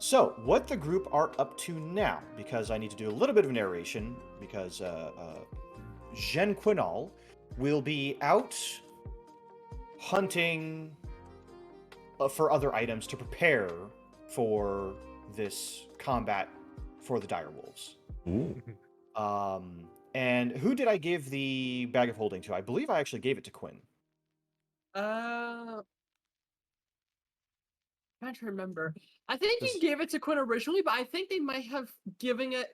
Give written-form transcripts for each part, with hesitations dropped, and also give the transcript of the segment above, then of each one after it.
So, what the group are up to now, because I need to do a little bit of narration, because Jean Quinal will be out hunting for other items to prepare for this combat for the direwolves. Ooh. And who did I give the bag of holding to? I believe I actually gave it to Quinn. Trying to remember. I think Does- you gave it to Quinn originally, but I think they might have given it.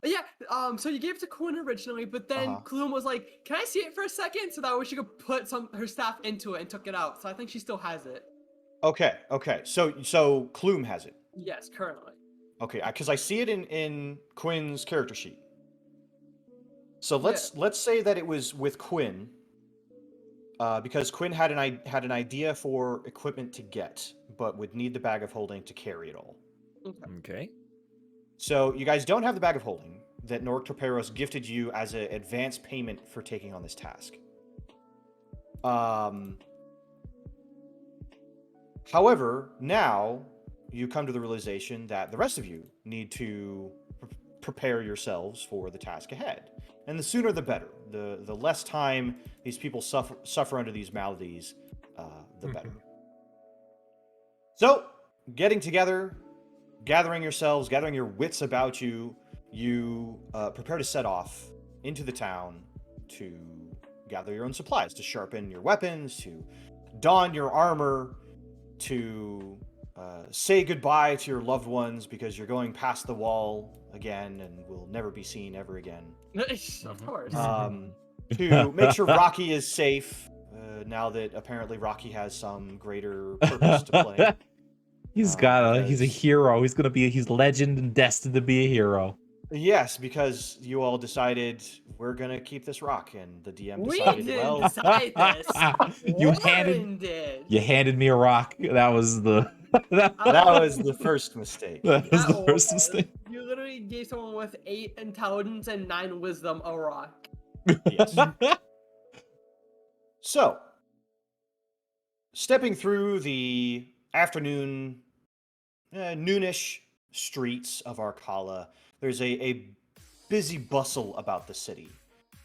Yeah. So you gave it to Quinn originally, but then Clume was like, "Can I see it for a second?" So that way she could put her staff into it and took it out. So I think she still has it. Okay. So Clume has it. Yes, currently. Okay, because I see it in Quinn's character sheet. So let's say that it was with Quinn, because Quinn had an idea for equipment to get, but would need the bag of holding to carry it all. Okay. So you guys don't have the bag of holding that Nork Torperos gifted you as an advance payment for taking on this task. However, now you come to the realization that the rest of you need to prepare yourselves for the task ahead. And the sooner the better. The less time these people suffer under these maladies, the better. So, getting together, gathering yourselves, gathering your wits about you, you prepare to set off into the town to gather your own supplies, to sharpen your weapons, to don your armor, to say goodbye to your loved ones because you're going past the wall again and will never be seen ever again. Of course. To make sure Rocky is safe now that apparently Rocky has some greater purpose to play. He's a hero. He's legend and destined to be a hero. Yes, because you all decided we're gonna keep this rock, and the DM We decided, didn't decide this. You handed me a rock. That was the that was the first mistake. That was the first mistake. You literally gave someone with 8 intelligence and 9 wisdom a rock. Yes. So, stepping through the afternoon, noonish streets of Arcala, there's a busy bustle about the city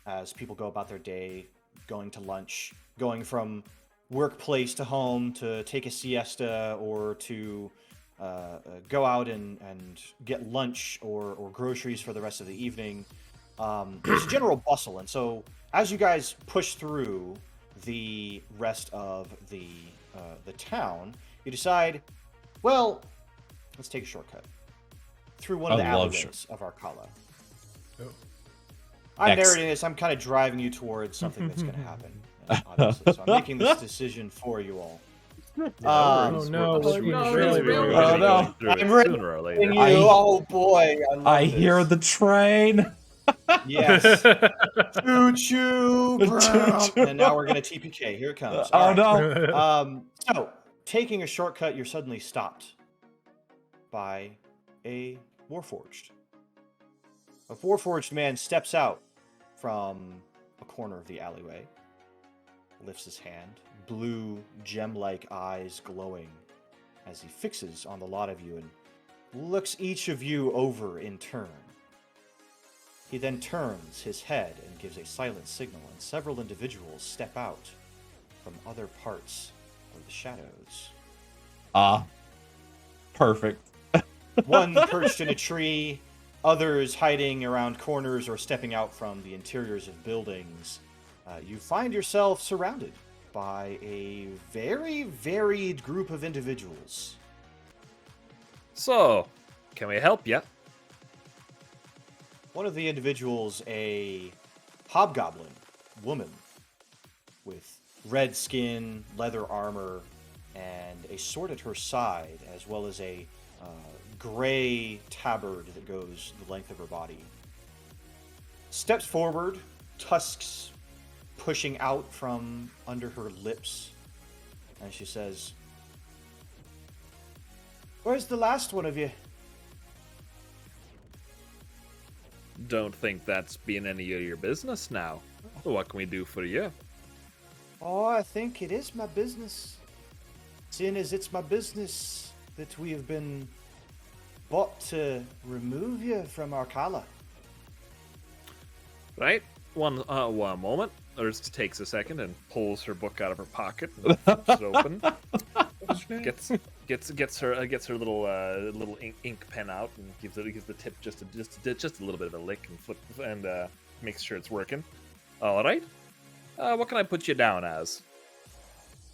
as people go about their day, going to lunch, going from workplace to home to take a siesta or to go out and get lunch or groceries for the rest of the evening. There's a general bustle, and so as you guys push through the rest of the town, you decide, well, let's take a shortcut through one of the alleyways of Arcala. Oh. I'm narrating this. I'm kind of driving you towards something that's going to happen, obviously. So I'm making this decision for you all. Oh no! I'm ripping you. Oh boy! I hear the train. Yes. Choo choo. And now we're gonna TPK. Here it comes. Oh right. no. So taking a shortcut, you're suddenly stopped by a Warforged. A Warforged man steps out from a corner of the alleyway, lifts his hand, blue gem-like eyes glowing as he fixes on the lot of you and looks each of you over in turn. He then turns his head and gives a silent signal, and several individuals step out from other parts of the shadows. Perfect. One perched in a tree, others hiding around corners or stepping out from the interiors of buildings. You find yourself surrounded by a very varied group of individuals. So, can we help you? One of the individuals, a hobgoblin woman with red skin, leather armor, and a sword at her side, as well as a gray tabard that goes the length of her body. Steps forward, tusks pushing out from under her lips, and she says, "Where's the last one of you?" Don't think that's been any of your business now. What can we do for you? Oh, I think it is my business. Seeing as it's my business that we have been bought to remove you from Arcala. Right? One moment. Ernst takes a second and pulls her book out of her pocket and flips it open. gets her little ink pen out and gives the tip just a little bit of a lick and flip and makes sure it's working. All right. What can I put you down as?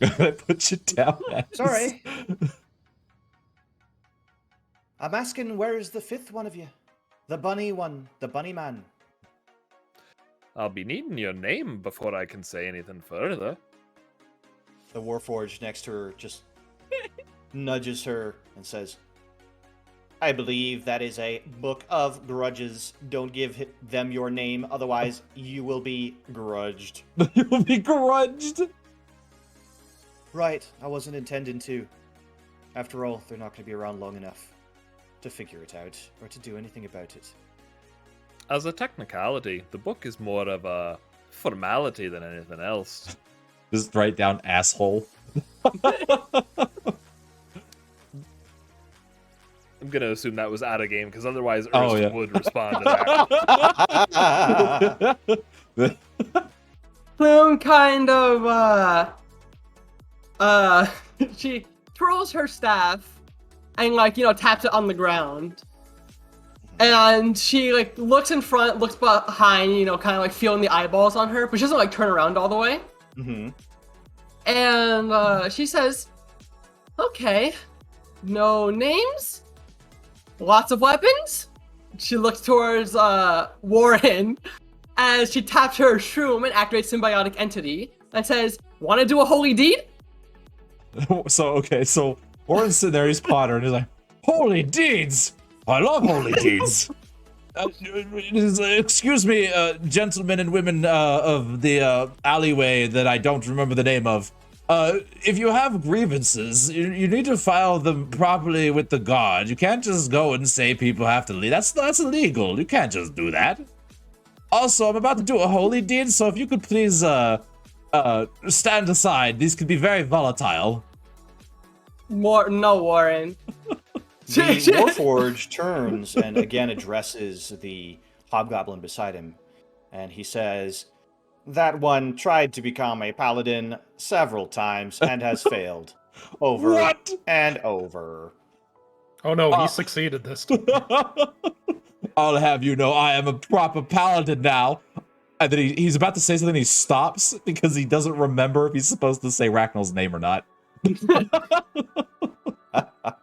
I put you down as. Sorry. I'm asking, where is the fifth one of you? The bunny one, the bunny man. I'll be needing your name before I can say anything further. The Warforged next to her just nudges her and says, I believe that is a book of grudges. Don't give them your name, otherwise you will be grudged. You will be grudged. Right, I wasn't intending to. After all, they're not going to be around long enough to figure it out or to do anything about it. As a technicality, the book is more of a formality than anything else. Just write down asshole. I'm going to assume that was out of game, because otherwise Ernst would respond to that. Plume kind of, she twirls her staff and, like, you know, taps it on the ground. And she, like, looks in front, looks behind, you know, kind of, like, feeling the eyeballs on her, but she doesn't, like, turn around all the way. Mm-hmm. And, she says, okay, no names, lots of weapons. She looks towards, Warren as she taps her shroom and activates symbiotic entity and says, want to do a holy deed? So Warren's sitting there, he's pondering, he's like, holy deeds! I love holy deeds! Excuse me, gentlemen and women of the alleyway that I don't remember the name of. If you have grievances, you need to file them properly with the guard. You can't just go and say people have to leave. That's illegal. You can't just do that. Also, I'm about to do a holy deed, so if you could please stand aside. These could be very volatile. No, Warren. The Warforged turns and again addresses the hobgoblin beside him, and he says, that one tried to become a paladin several times and has failed. Over and over. Oh no, he succeeded this time. I'll have you know I am a proper paladin now. And then he's about to say something, he stops because he doesn't remember if he's supposed to say Ragnall's name or not.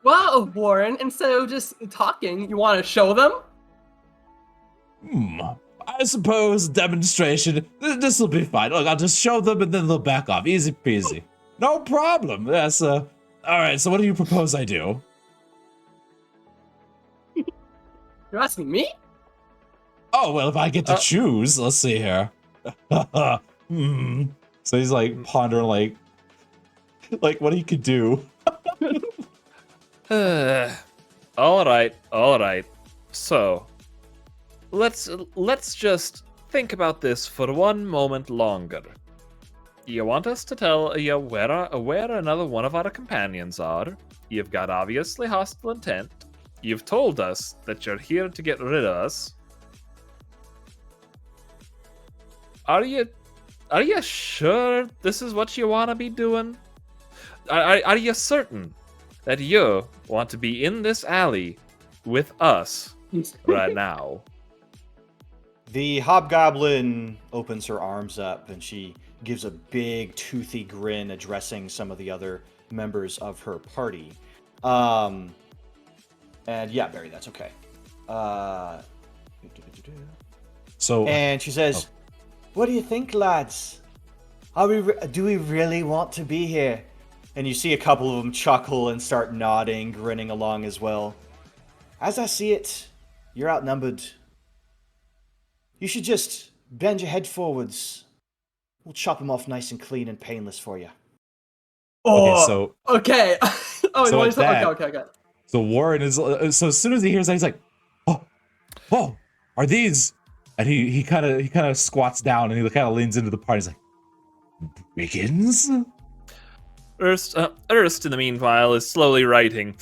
Well, Warren, instead of just talking, you want to show them? I suppose demonstration. This will be fine. Look, I'll just show them and then they'll back off. Easy peasy. No problem. Yes, all right, so what do you propose I do? You're asking me? Oh, well, if I get to choose, let's see here. So he's like pondering like what he could do. All right. So, let's just think about this for one moment longer. You want us to tell you where another one of our companions are? You've got obviously hostile intent. You've told us that you're here to get rid of us. Are you sure this is what you want to be doing? Are you certain that you want to be in this alley with us right now? The hobgoblin opens her arms up and she gives a big toothy grin addressing some of the other members of her party. And yeah, Barry, that's okay. And she says, what do you think, lads? Do we really want to be here? And you see a couple of them chuckle and start nodding, grinning along as well. As I see it, you're outnumbered. You should just bend your head forwards. We'll chop them off nice and clean and painless for you. Oh, okay. Okay. So Warren is, so as soon as he hears that, he's like, oh, are these? And he kind of squats down and he kind of leans into the party. He's like, Brigands? Ernst, in the meanwhile, is slowly writing,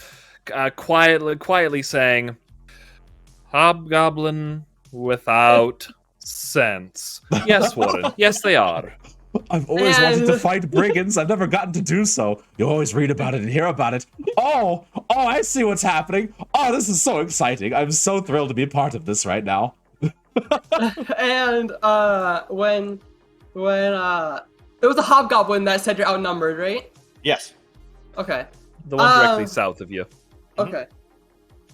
quietly saying, "Hobgoblin without sense." Yes, Warren. Yes, they are. I've always wanted to And- fight brigands. I've never gotten to do so. You always read about it and hear about it. Oh, I see what's happening. Oh, this is so exciting. I'm so thrilled to be a part of this right now. And when it was a hobgoblin that said you're outnumbered, right? Yes. Okay. The one directly south of you. Okay.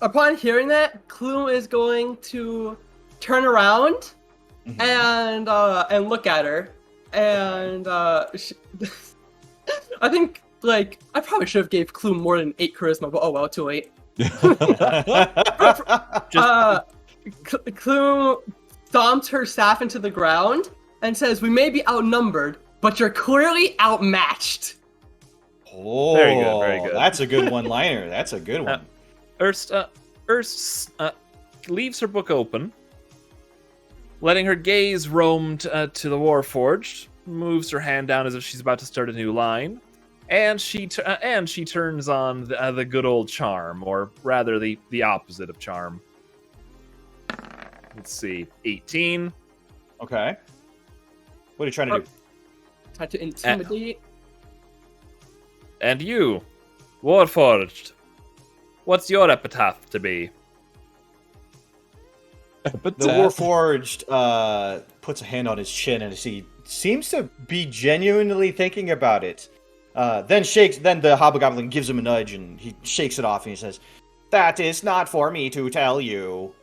Upon hearing that, Clume is going to turn around and look at her, and I think I probably should have gave Clume more than 8 charisma, but oh well, too late. Clume stomps her staff into the ground and says, "We may be outnumbered, but you're clearly outmatched." Oh, Very good, very good. That's a good one-liner. That's a good one. Erst leaves her book open, letting her gaze roam to the Warforged, moves her hand down as if she's about to start a new line, and she turns on the good old charm, or rather the opposite of charm. Let's see, 18. Okay. What are you trying to do? Try to intimidate. And you, Warforged, what's your epitaph to be? But The Warforged puts a hand on his chin and he seems to be genuinely thinking about it. Then the hobgoblin gives him a nudge and he shakes it off and he says, "That is not for me to tell you."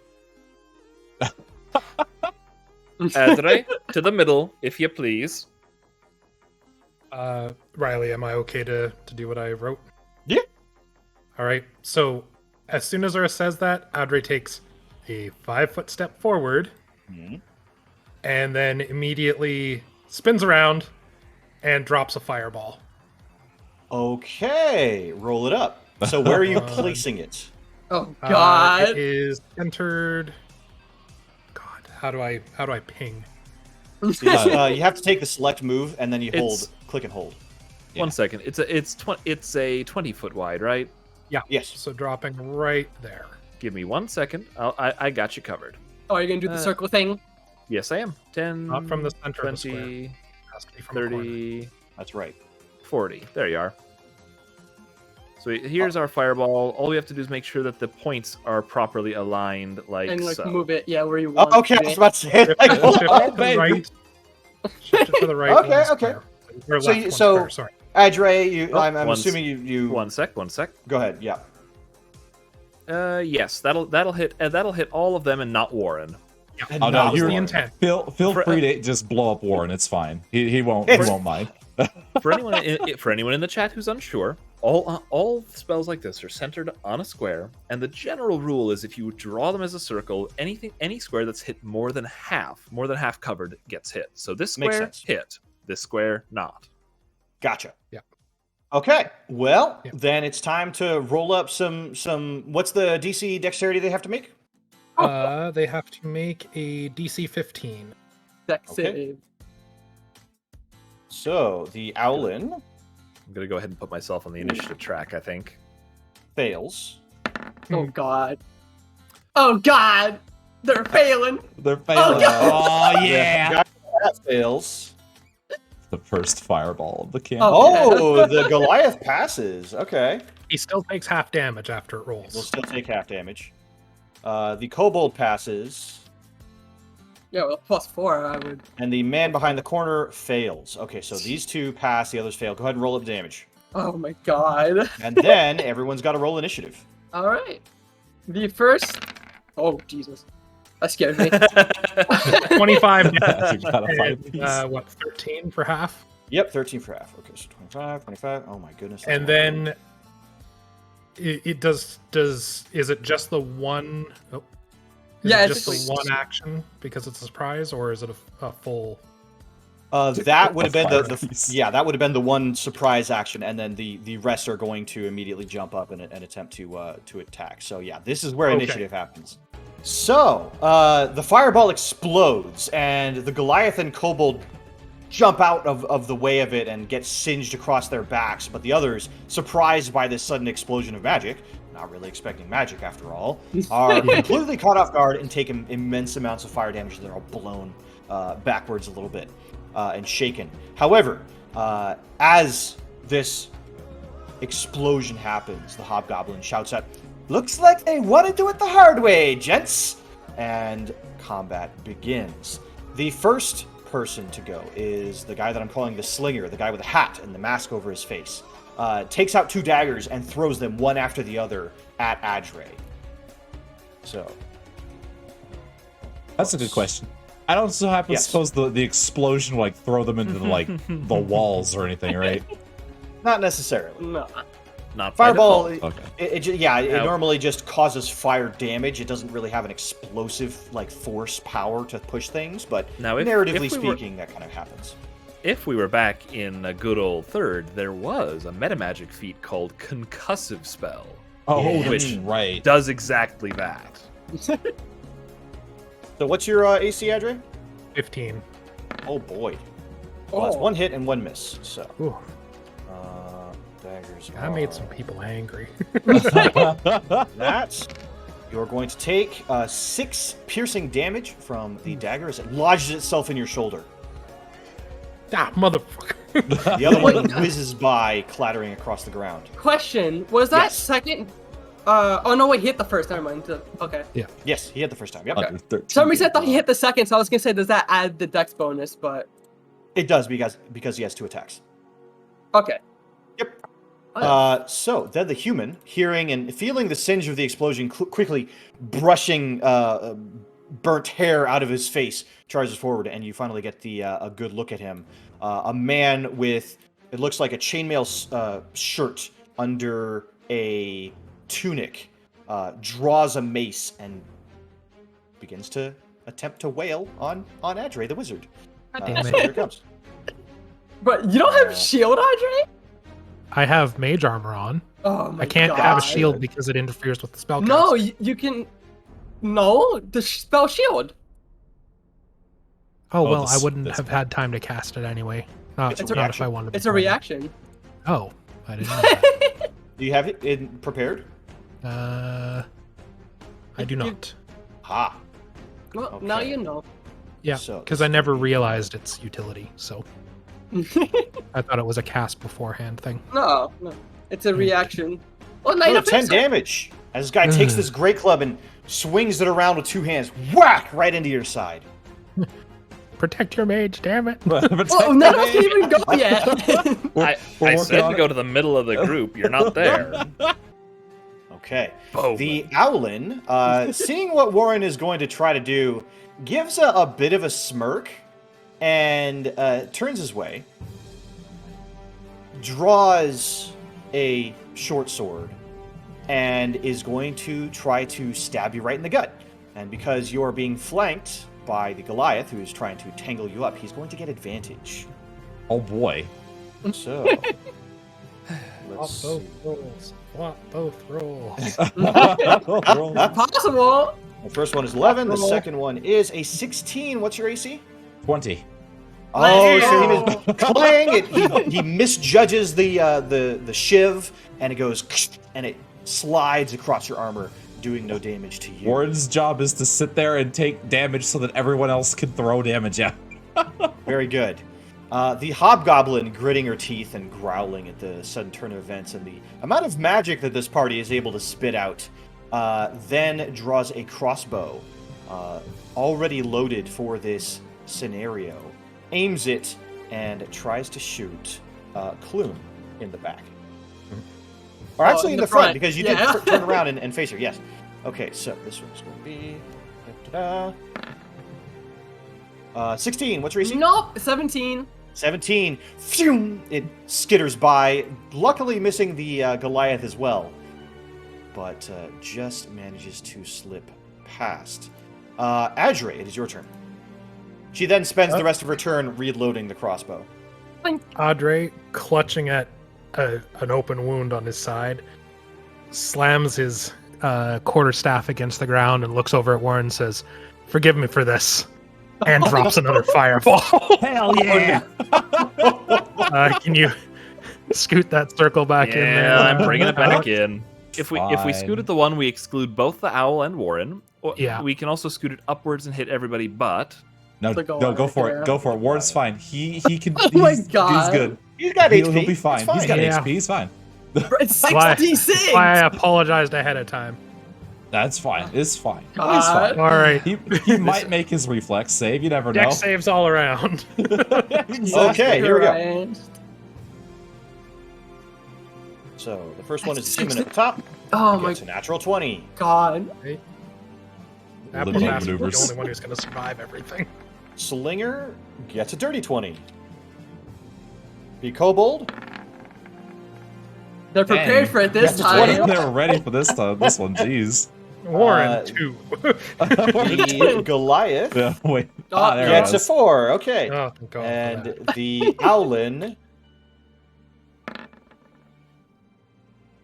Adre, to the middle, if you please. Riley, am I okay to do what I wrote? Yeah. All right. So as soon as Ura says that, Adre takes a 5-foot step forward, and then immediately spins around and drops a fireball. Okay, roll it up. So where are you placing it? Oh God! It is entered. God, how do I ping? You have to take the select move and then you click and hold. One second. It's a 20-foot wide, right? Yeah. Yes. So dropping right there. Give me 1 second. I got you covered. Oh, are you gonna do the circle thing? Yes, I am. 10, Not from the center of the square. 20, It has to be from a corner. 30, That's right. 40. There you are. So here's our fireball. All we have to do is make sure that the points are properly aligned, like And so. move it, yeah, where you want. Oh, okay, I was about to say it. Shift it to the baby. right. Shift it to the right. Okay, one okay. square. Or So left, you- one so- square, sorry. Adre, I'm One assuming you. One sec. Go ahead. Yeah. Yes, that'll hit all of them and not Warren. And Oh not no, was you're the intent. Feel For- free to just blow up Warren. It's fine. He won't mind. For anyone in the chat who's unsure, all spells like this are centered on a square, and the general rule is if you draw them as a circle, any square that's hit more than half covered gets hit. So this Makes square sense. hit, this square not. Gotcha. Yeah. Okay. Well, Yeah. then it's time to roll up some. What's the DC dexterity they have to make? They have to make a DC 15. Dex Okay. save. So the Owlin I'm gonna go ahead and put myself on the initiative track, I think. fails. Oh God! Oh God! They're failing. They're failing. God. Oh yeah. That fails. The first fireball of the camp. Oh, the Goliath passes. Okay. He still takes half damage after it rolls. We'll still take half damage. The Kobold passes. Yeah, well, +4, I would. And the man behind the corner fails. Okay, so these two pass, the others fail. Go ahead and roll up damage. Oh my God! And then everyone's got to roll initiative. All right. The first. Oh Jesus! That scared me. 25 You damage. gotta fight And, these. 13 for half? Yep, 13 for half. Okay, so 25, 25. Oh my goodness. that's And a lot. then it does is it just the one? Oh, is Yeah, it it's just the just- one action because it's a surprise, or is it a full? That would have been fire the piece. yeah, that would have been the one surprise action, and then the rest are going to immediately jump up and attempt to attack. So yeah, this is where Okay. initiative happens. So the fireball explodes, and the Goliath and Kobold jump out of the way of it and get singed across their backs. But the others, surprised by this sudden explosion of magic, not really expecting magic after all, are completely caught off guard and take immense amounts of fire damage. They're all blown backwards a little bit and shaken. However, as this explosion happens, the hobgoblin shouts out, "Looks like they want to do it the hard way, gents!" And combat begins. The first person to go is the guy that I'm calling the Slinger, the guy with the hat and the mask over his face. Takes out 2 daggers and throws them one after the other at Adre. So. That's a good question. I don't so happen to suppose the explosion will, like, throw them into, like, the walls or anything, right? Not necessarily. No. Not Fireball, by default. Okay. it normally just causes fire damage. It doesn't really have an explosive, like, force power to push things, but Now, if narratively we were- speaking, that kind of happens. If we were back in a good old third, there was a metamagic feat called Concussive Spell. Oh, Which right. does exactly that. So what's your AC, Adre? 15. Oh, boy. Well, that's 1 hit and 1 miss, so. Ooh, Daggers I made some people angry. That. You're going to take 6 piercing damage from the dagger as it lodges itself in your shoulder. Ah, motherfucker. The other one whizzes by, clattering across the ground. Question: was that Yes. second? Oh no, wait, he hit the first. Never mind. Okay. Yes, he hit the first time. Yep. For some reason I thought he hit the second, so I was gonna say, does that add the dex bonus? But It does because he has 2 attacks. okay. Yep. Oh, So then the human, hearing and feeling the singe of the explosion, quickly brushing burnt hair out of his face, charges forward, and you finally get a good look at him. A man with, it looks like a chainmail shirt under a tunic, draws a mace and begins to attempt to wail on Adre the wizard. Damn So it. here it comes. But you don't have shield, Adre? I have mage armor on. Oh my I can't God. have a shield because it interferes with the spell. No, you can. No, the spell shield. Oh, well, this- I wouldn't this have had time to cast it anyway. Not, It's a not if reaction. I wanted to. It's a reaction. Oh, I didn't know that. Do you have it prepared? I do not. Ha. Well, now Okay. you know. Yeah, So because this I is never gonna be- realized its utility, so I thought it was a cast beforehand thing. No, it's a reaction. Well, now you Another don't 10 damage as this guy takes this great club and swings it around with 2 hands. Whack! Right into your side. Protect your mage, damn it. Oh, no, I didn't even go yet. I working said on to it. go to the middle of the group. You're not there. Okay. Boom. The Owlin, seeing what Warren is going to try to do, gives a bit of a smirk and turns his way, draws a short sword, and is going to try to stab you right in the gut. And because you're being flanked by the Goliath, who is trying to tangle you up, he's going to get advantage. Oh boy. So, let's Swap see. both rolls. Swap both rolls. Possible. The first one is 11, the Roll. second one is a 16. What's your AC? 20. Oh, so he clang! He misjudges the shiv, and it goes, and it slides across your armor, doing no damage to you. Warren's job is to sit there and take damage so that everyone else can throw damage out. Very good. The hobgoblin, gritting her teeth and growling at the sudden turn of events and the amount of magic that this party is able to spit out, then draws a crossbow, already loaded for this scenario, aims it, and tries to shoot Clume in the back. Or Oh, actually in in the the front, front. because you Yeah. did turn around and face her, yes. Okay, so this one's going to be... 16, what's your AC? Nope, 17. 17. Phew! It skitters by, luckily missing the Goliath as well. But just manages to slip past. Adre, it is your turn. She then spends the rest of her turn reloading the crossbow. Adre, clutching at an open wound on his side, slams his quarterstaff against the ground and looks over at Warren and says, "Forgive me for this," and drops another fireball. Hell yeah! Can you scoot that circle back in there? Yeah, I'm bringing it back in. if we scooted the one, we exclude both the owl and Warren. Or Yeah. We can also scoot it upwards and hit everybody, but No, The no, go for Goliath, it. Go for it. Warren's fine. He can. Oh my He's God. good. He's got He'll HP. be fine. It's He's got Yeah. HP. He's fine. It's Why- 66. Why I apologized ahead of time. That's fine. It's fine. He's God. fine. All right. He might make his reflex save. You never know. Deck saves all around. Okay, here we go. Christ. So the first one is the human at the top. Oh my Gets a natural 20. God. Apple Limited Task is the maneuvers. only one who's going to survive everything. Slinger gets a dirty 20. The kobold They're prepared Dang. for it this That's a time. 20. They were ready for this time. This one, jeez. Warren, 2. the Goliath Yeah, wait. Oh, There it gets a was. 4. Okay. Oh, thank God for And that. the Owlin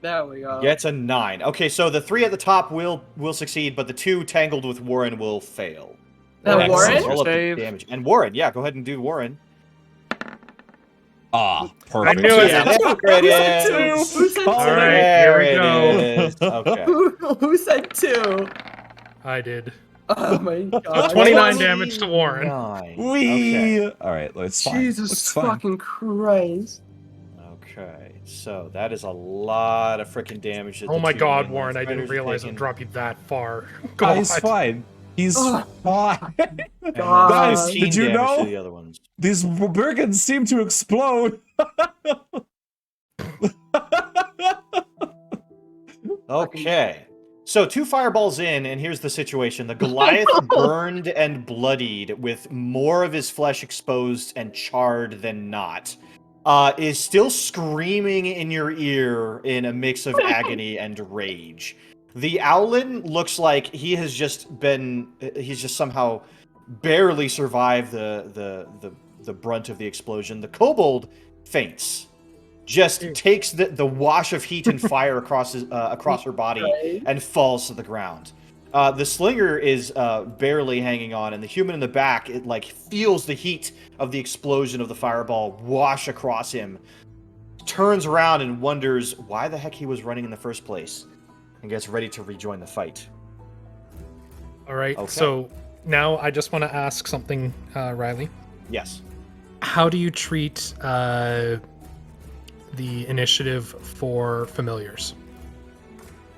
There we go. gets a 9. Okay, so the 3 at the top will succeed, but the 2 tangled with Warren will fail. Now, Excellent. Warren? Roll up the Save. damage. And Warren, yeah, go ahead and do Warren. Ah, perfect. I knew it. Yeah, there it is. Who said All two? right, There here we go. it is. Okay. Who said 2? I did. Oh my God. 29 damage to Warren. 29. Wee. Okay. All right, it's fine. Jesus It's fine. fucking Christ. Okay, so that is a lot of freaking damage. That Oh the my two God, main Warren, I didn't fighters are realize it taking. would drop you that far. Ah, God. he's fine. He's Ugh. fine. And God. Guys, 15 did you damage know? to the other ones? These brigands seem to explode. Okay. So 2 fireballs in, and here's the situation. The Goliath burned and bloodied with more of his flesh exposed and charred than not. Is still screaming in your ear in a mix of agony and rage. The Owlin looks like he's just somehow barely survived the brunt of the explosion. The kobold faints. Just takes the wash of heat and fire across her body Right. and falls to the ground. The slinger is barely hanging on, and the human in the back, it like feels the heat of the explosion of the fireball wash across him, turns around and wonders why the heck he was running in the first place, and gets ready to rejoin the fight. All right, Okay. so now I just want to ask something, Riley. Yes. How do you treat the initiative for familiars?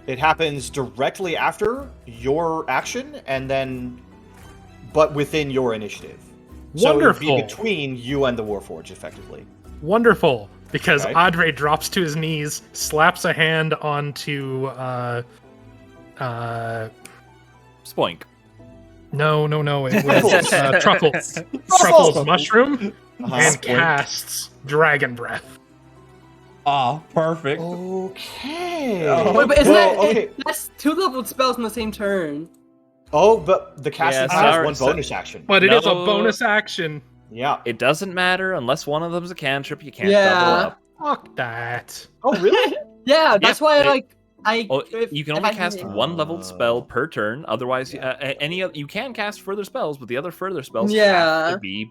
It happens directly after your action, and then, but within your initiative. So it would Wonderful. be between you and the Warforged, effectively. Wonderful, because Okay. Adre drops to his knees, slaps a hand onto spoink. no, it was Truffles. Truffles! Truffles mushroom Uh-huh. and casts Dragon Breath. Ah, perfect. Okay. Oh. Wait, but isn't Well, that okay. that's 2 leveled spells in the same turn? Oh, but the casting Yeah, has sorry, one so- bonus action. But it is a No. bonus action. Yeah. It doesn't matter unless one of them's a cantrip. You can't Yeah. double up. Fuck that. Oh, really? Yeah, that's why they- I Oh, if- you can if only I cast one leveled spell per turn. Otherwise, you can cast further spells, but the other further spells have Yeah. to be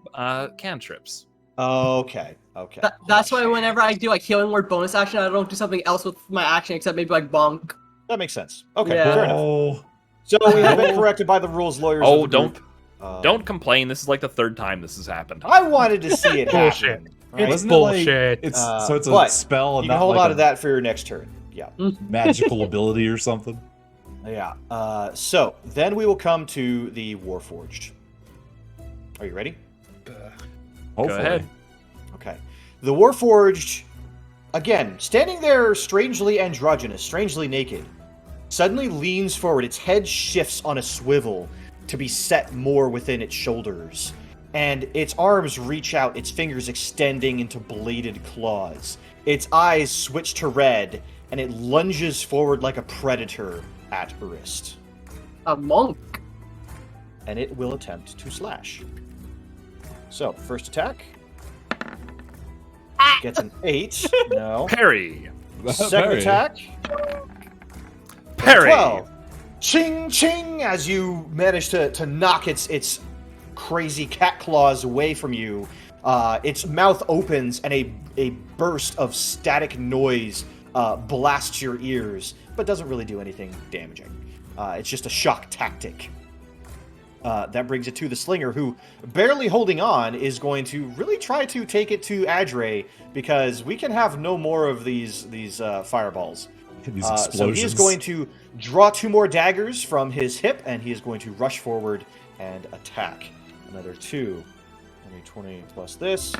cantrips. Okay. Okay. That's why whenever I do like healing word bonus action, I don't do something else with my action except maybe like bonk. That makes sense. Okay. Yeah. Fair enough. Oh, So we have been corrected by the rules lawyers. Oh, of the group. Don't complain. This is like the 3rd time this has happened. I wanted to see it Bullshit. happen. It's Right? wasn't it like bullshit. it's Uh, so it's a but spell and You can not hold like on a to that for your next turn. Yeah. magical ability or something. Yeah. So then we will come to the Warforged. Are you ready? Hopefully. ahead. Okay. The Warforged, again, standing there strangely androgynous, strangely naked, suddenly leans forward. Its head shifts on a swivel to be set more within its shoulders. And its arms reach out, its fingers extending into bladed claws. Its eyes switch to red, and it lunges forward like a predator at Urist. A monk. And it will attempt to slash. So, first attack. Gets an 8. No. Parry. Second Parry. attack. Parry. 12. Ching ching as you manage to knock its crazy cat claws away from you. Its mouth opens and a burst of static noise blasts your ears, but doesn't really do anything damaging. It's just a shock tactic. That brings it to the slinger, who, barely holding on, is going to really try to take it to Adre, because we can have no more of these fireballs. These explosions. So he is going to draw 2 more daggers from his hip, and he is going to rush forward and attack. Another 2. 20 plus this.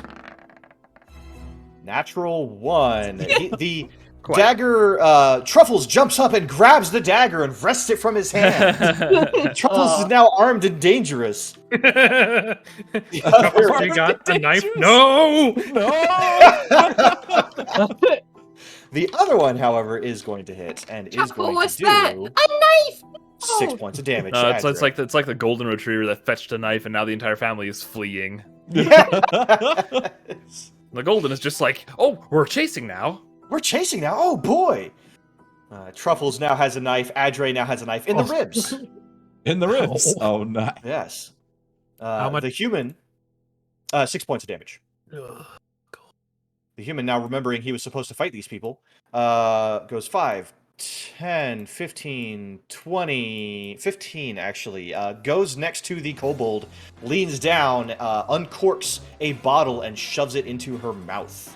Natural 1. The dagger, Truffles jumps up and grabs the dagger and wrests it from his hand. Truffles is now armed and dangerous. Truffles already got a knife. No! The other one, however, is going to hit and is going What's to do that? A knife! 6 points of damage. It's like the golden retriever that fetched a knife and now the entire family is fleeing. Yes. The golden is just like, oh, we're chasing now. We're chasing now. Oh boy. Truffles now has a knife. Adre now has a knife in the ribs. In the ribs. Oh, no. Yes. How much? The human, 6 points of damage. The human, now remembering he was supposed to fight these people, goes 5, 10, 15, 20, 15 actually. Goes next to the kobold, leans down, uncorks a bottle, and shoves it into her mouth.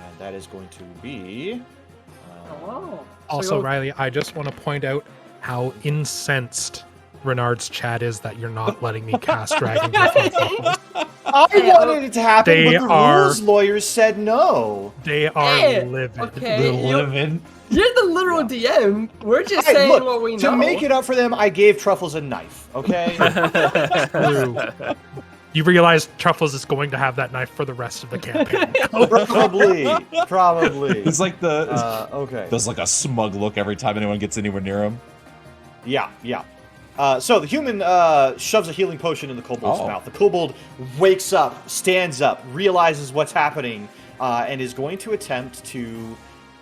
And that is going to be... Also, Riley, I just want to point out how incensed Renard's chat is that you're not letting me cast Dragon Breath on Truffles. I wanted it to happen, They but the are- rules lawyers said no. They are Hey, livid. okay. The living. You're the literal DM. We're just Hey, saying look, what we know. to make it up for them, I gave Truffles a knife, okay? True. You realize Truffles is going to have that knife for the rest of the campaign. Probably. It's like Okay. there's like a smug look every time anyone gets anywhere near him. Yeah. So the human shoves a healing potion in the kobold's Oh. mouth. The kobold wakes up, stands up, realizes what's happening, and is going to attempt to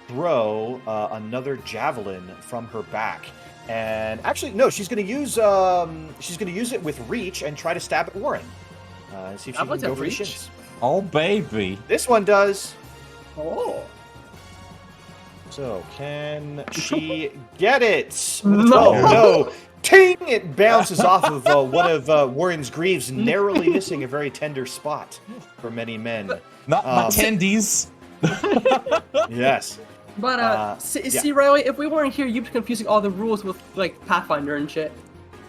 throw another javelin from her back. And actually, no, she's going to use it with reach and try to stab at Warren. And see if she can Javelins go have for the reach? shins. Oh, baby. This one does. Oh. So can she get it? With a No. 12? No. Ting! It bounces off of one of Warren's greaves, narrowly missing a very tender spot for many men. Not my Um, tendies. Yes. But see, Riley, if we weren't here, you'd be confusing all the rules with like Pathfinder and shit.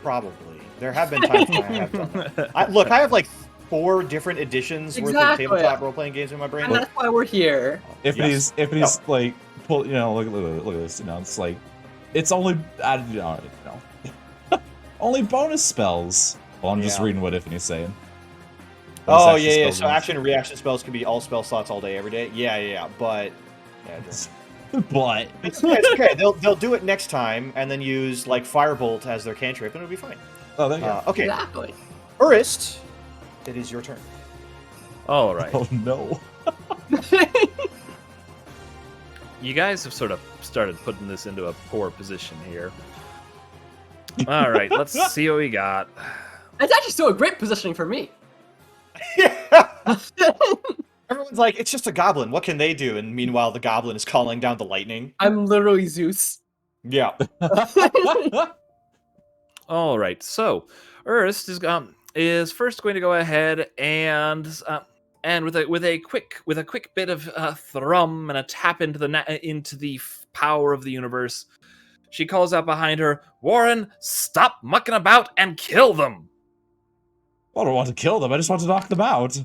Probably. There have been times when I have done that. I have like 4 different editions worth of Exactly. tabletop role-playing games in my brain. And that's why we're here. If Yes. he's like, pull, look at this. It's like, it's only, only bonus spells. Well, I'm just Yeah. reading what Ifany's saying. Oh, Bonus yeah. spells So and- action and reaction spells can be all spell slots all day, every day. Yeah. But But it's okay. They'll do it next time and then use like Firebolt as their cantrip, and it'll be fine. oh, there you go. Okay, Exactly. Urist, it is your turn. All right. Oh no. You guys have sort of started putting this into a poor position here. All right, let's see what we got. It's actually still a great positioning for me. Yeah. Everyone's like, it's just a goblin. What can they do? And meanwhile, the goblin is calling down the lightning. I'm literally Zeus. Yeah. All right, so Ernst is first going to go ahead and with a quick bit of thrum and a tap into the power of the universe, she calls out behind her, "Warren, stop mucking about and kill them!" I don't want to kill them. I just want to knock them out.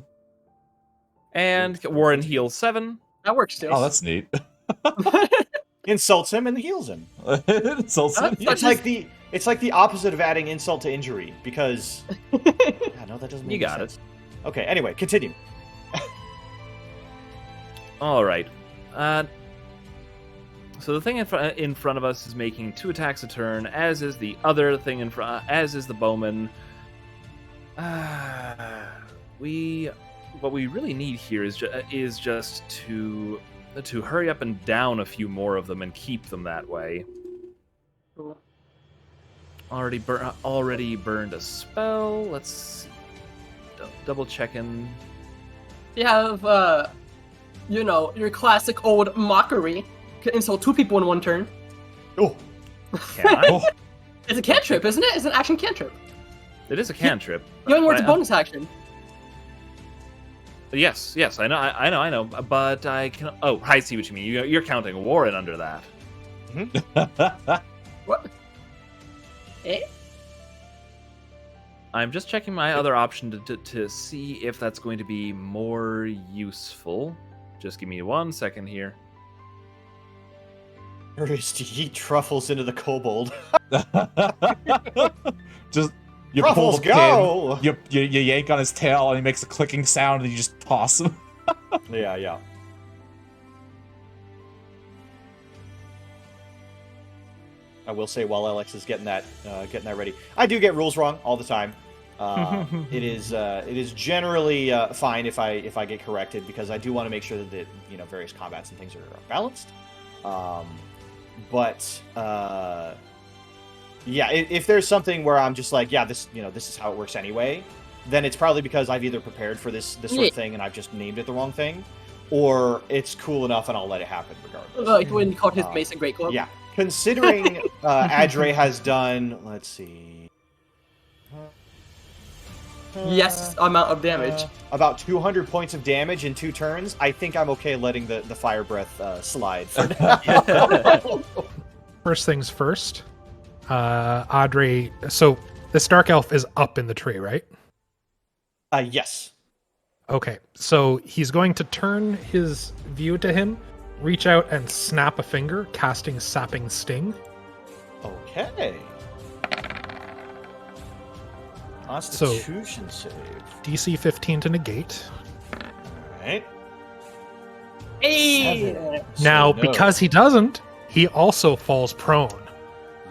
And Warren heals 7. That works too. Oh, that's neat. Insults him and heals him. It's also It's like the opposite of adding insult to injury, because yeah, no, that doesn't make You any got sense. Okay, anyway, continue. All right. So the thing in front of us is making 2 attacks a turn, as is the other thing in front, as is the bowman. What we really need here is just to hurry up and down a few more of them and keep them that way. Cool. Already burned a spell. Let's see. Double checking. You have, your classic old mockery. can insult 2 people in 1 turn. Oh, Can I? It's a cantrip, isn't it? It's an action cantrip. It is a cantrip. You only works a But, bonus action. Yes, I know. But I can. Oh, I see what you mean. You're counting Warren under that. What? Eh? I'm just checking my other option to see if that's going to be more useful. Just give me 1 second here. or is to yeet truffles into the kobold. Just you Truffles, pull the go! pin, you yank on his tail, and he makes a clicking sound, and you just toss him. Yeah. I will say, while Alex is getting that ready, I do get rules wrong all the time. It is generally fine if I get corrected, because I do want to make sure that various combats and things are balanced. Yeah, if there's something where I'm just like, yeah, this is how it works anyway, then it's probably because I've either prepared for this sort of thing and I've just named it the wrong thing, or it's cool enough and I'll let it happen regardless. Like when he called his mace a great club. Yeah, considering Adre has done, let's see, Yes, amount of damage. about 200 points of damage in 2 turns, I think I'm okay letting the fire breath slide for now. First things first, Adre. So this dark elf is up in the tree, right? Yes. Okay, so he's going to turn his view to him, reach out and snap a finger, casting Sapping Sting. Okay. Constitution save. DC 15 to negate. Alright. Hey! Now, So, no. because he doesn't, he also falls prone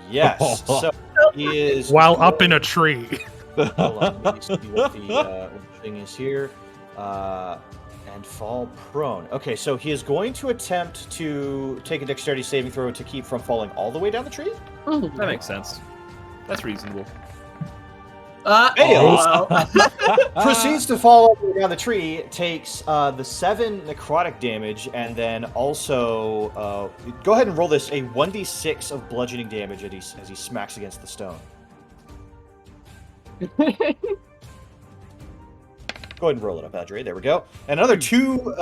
Yes. So he is while up in a tree. Hold on, let me see what the thing is here. And fall prone. Okay, so he is going to attempt to take a dexterity saving throw to keep from falling all the way down the tree. That makes sense. That's reasonable. Fails. Proceeds to fall all the way down the tree, takes the 7 necrotic damage, and then also go ahead and roll this, a 1d6 of bludgeoning damage as he smacks against the stone. Go ahead and roll it up, Adre. There we go. And another 2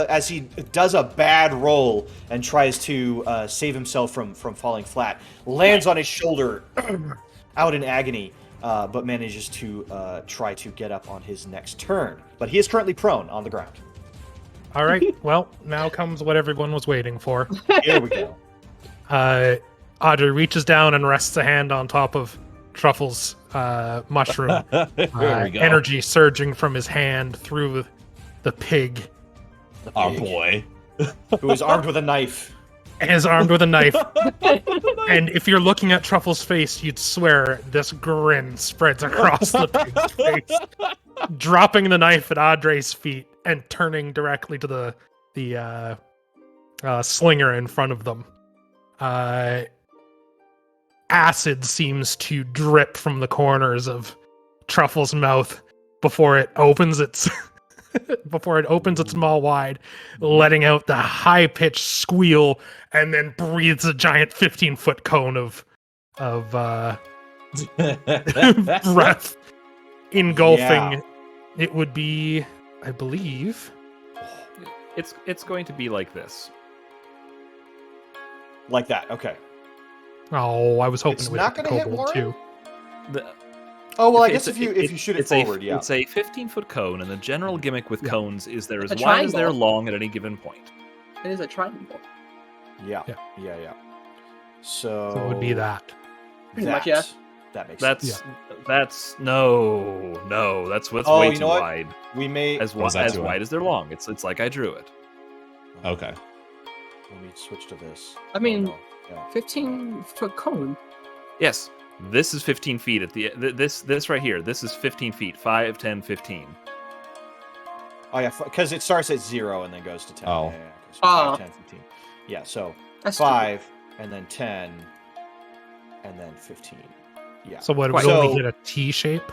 as he does a bad roll and tries to save himself from falling flat. Lands on his shoulder, out in agony. But manages to try to get up on his next turn. But he is currently prone on the ground. All right, well, now comes what everyone was waiting for. Here we go. Audrey reaches down and rests a hand on top of Truffle's mushroom. There we go. Energy surging from his hand through the pig. Oh boy. Who is armed with a knife. And is armed with a knife. And if you're looking at Truffle's face, you'd swear this grin spreads across the pig's face. Dropping the knife at Adre's feet and turning directly to the slinger in front of them. Acid seems to drip from the corners of Truffle's mouth before it opens its maw wide, letting out the high-pitched squeal, and then breathes a giant 15-foot cone of breath, engulfing. Yeah. It would be, I believe. It's going to be like this. Like that, okay. Oh, I was hoping It's it would not hit the gonna hit kobold Warren? too. Oh, well, I It's guess a- if you shoot it it's forward, yeah. It's a 15-foot cone, and the general gimmick with cones is they're as A wide as they're triangle. long at any given point. It is a triangle. Yeah. So So it would be that. Pretty much, yeah. That makes That's sense. that's no. That's what's Oh, way you too know what? wide. We may... As, Was that too wide wide? as they're long. It's like I drew it. Okay. Let me switch to this. I mean, Oh, no. Yeah. 15-foot cone. Yes, this is 15 feet at the this right here. This is 15 feet. 5, 10, 15. Oh, yeah, because it starts at 0 and then goes to 10. Oh. Yeah. So 5, Oh. 10, 15. Yeah, so That's 5, and then 10, and then 15. Yeah. So what, it Quite. would only So- hit a T shape?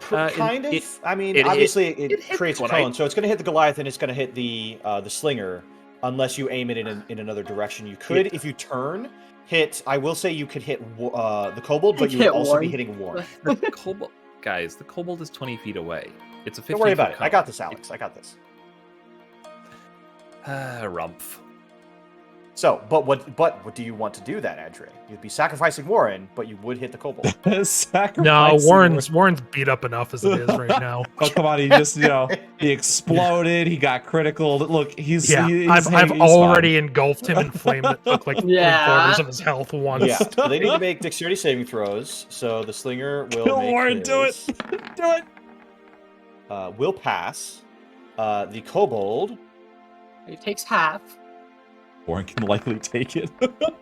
Kind of. I mean, it- obviously, it it hits creates a what cone, so it's going to hit the Goliath and it's going to hit the slinger. unless you aim it in another direction. You could, if you turn, hit. I will say you could hit the kobold, but you would Hit also be Warren. hitting Warren. The kobold, guys, the kobold is 20 feet away. It's a 15 Don't worry about foot it. I got this, Alex. I got this. Rumpf. So, but what do you want to do then, Andre? You'd be sacrificing Warren, but you would hit the kobold. No, Sacrificing Warren's beat up enough as it is right now. Oh, come on, he just, he exploded, he got critical. Look, he's I've already engulfed him in flame that took like Yeah. 3/4 of his health once. Yeah, so they need to make dexterity saving throws. So the slinger will Kill make Warren, do his, Do it. will pass. The kobold It takes half. Warren can likely take it.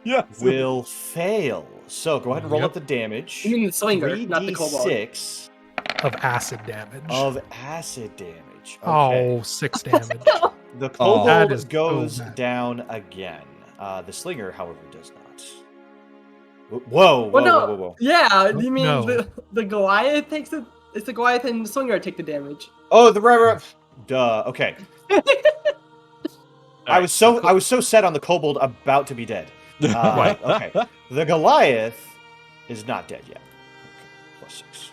Yes. will fail. So go ahead and roll Yep. up the damage. You mean the slinger, not the kobold. 3d6 Of acid damage. of acid damage. Okay. Oh, 6 damage. The That kobold is so goes bad. down again. The slinger, however, does not. Whoa, whoa, Well, no. whoa, whoa. Yeah, you mean No. the Goliath takes the... It's the Goliath and the slinger take the damage. Oh, the duh. Okay. I was so set on the kobold about to be dead. Okay. The Goliath is not dead yet. Okay, +6.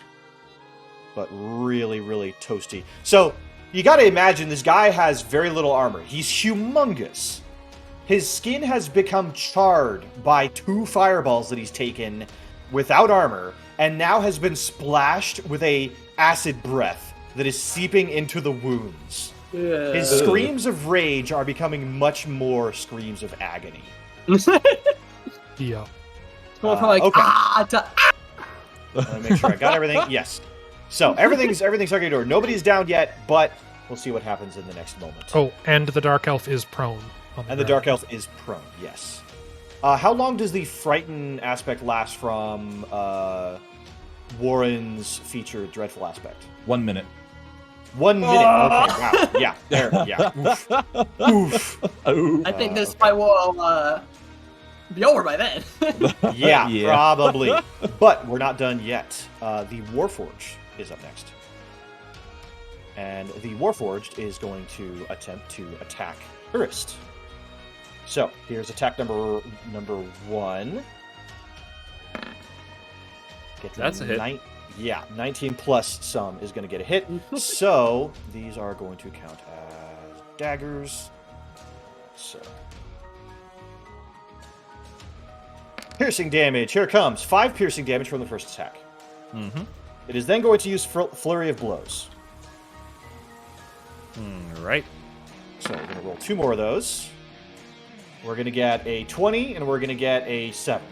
But really, really toasty. So you got to imagine this guy has very little armor. He's humongous. His skin has become charred by 2 fireballs that he's taken without armor, and now has been splashed with a acid breath that is seeping into the wounds. Yeah. His screams of rage are becoming much more screams of agony. Yeah. Going from like, okay. ah, to, Let me make sure I got everything. Yes. So everything's hugging door. Nobody's down yet, but we'll see what happens in the next moment. Oh, and the dark elf is prone. And the dark elf is prone. Yes. How long does the frighten aspect last from Warren's featured dreadful aspect? 1 minute. 1 minute. Okay. Wow. Yeah. There. Yeah. Oof. Oof. I think this fight will be over by then. Yeah, Yeah. probably. But we're not done yet. The Warforged is up next. And the Warforged is going to attempt to attack Urist. So, here's attack number 1. Get That's a hit. Yeah, 19 plus some is going to get a hit. So, these are going to count as daggers. So, piercing damage. Here it comes. 5 piercing damage from the first attack. Mm-hmm. It is then going to use Flurry of Blows. Right. So we're going to roll 2 more of those. We're going to get a 20, and we're going to get a 7.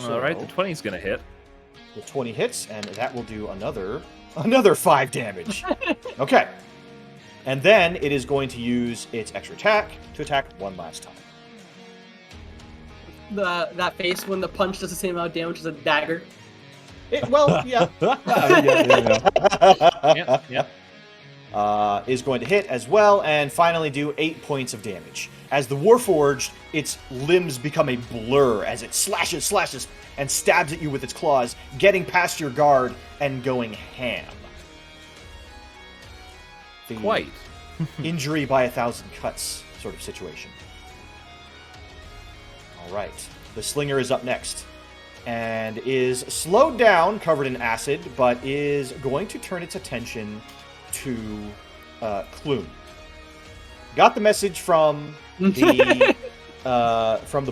All right, the 20 is going to hit. The 20 hits, and that will do another 5 damage. Okay. And then it is going to use its extra attack to attack one last time. That face when the punch does the same amount of damage as a dagger. Well, yeah. Yeah. Is going to hit as well, and finally do 8 points of damage. As the Warforged, its limbs become a blur as it slashes, and stabs at you with its claws, getting past your guard and going ham. The Quite. injury by 1,000 cuts sort of situation. All right, the Slinger is up next, and is slowed down, covered in acid, but is going to turn its attention to Clume. Got the message from the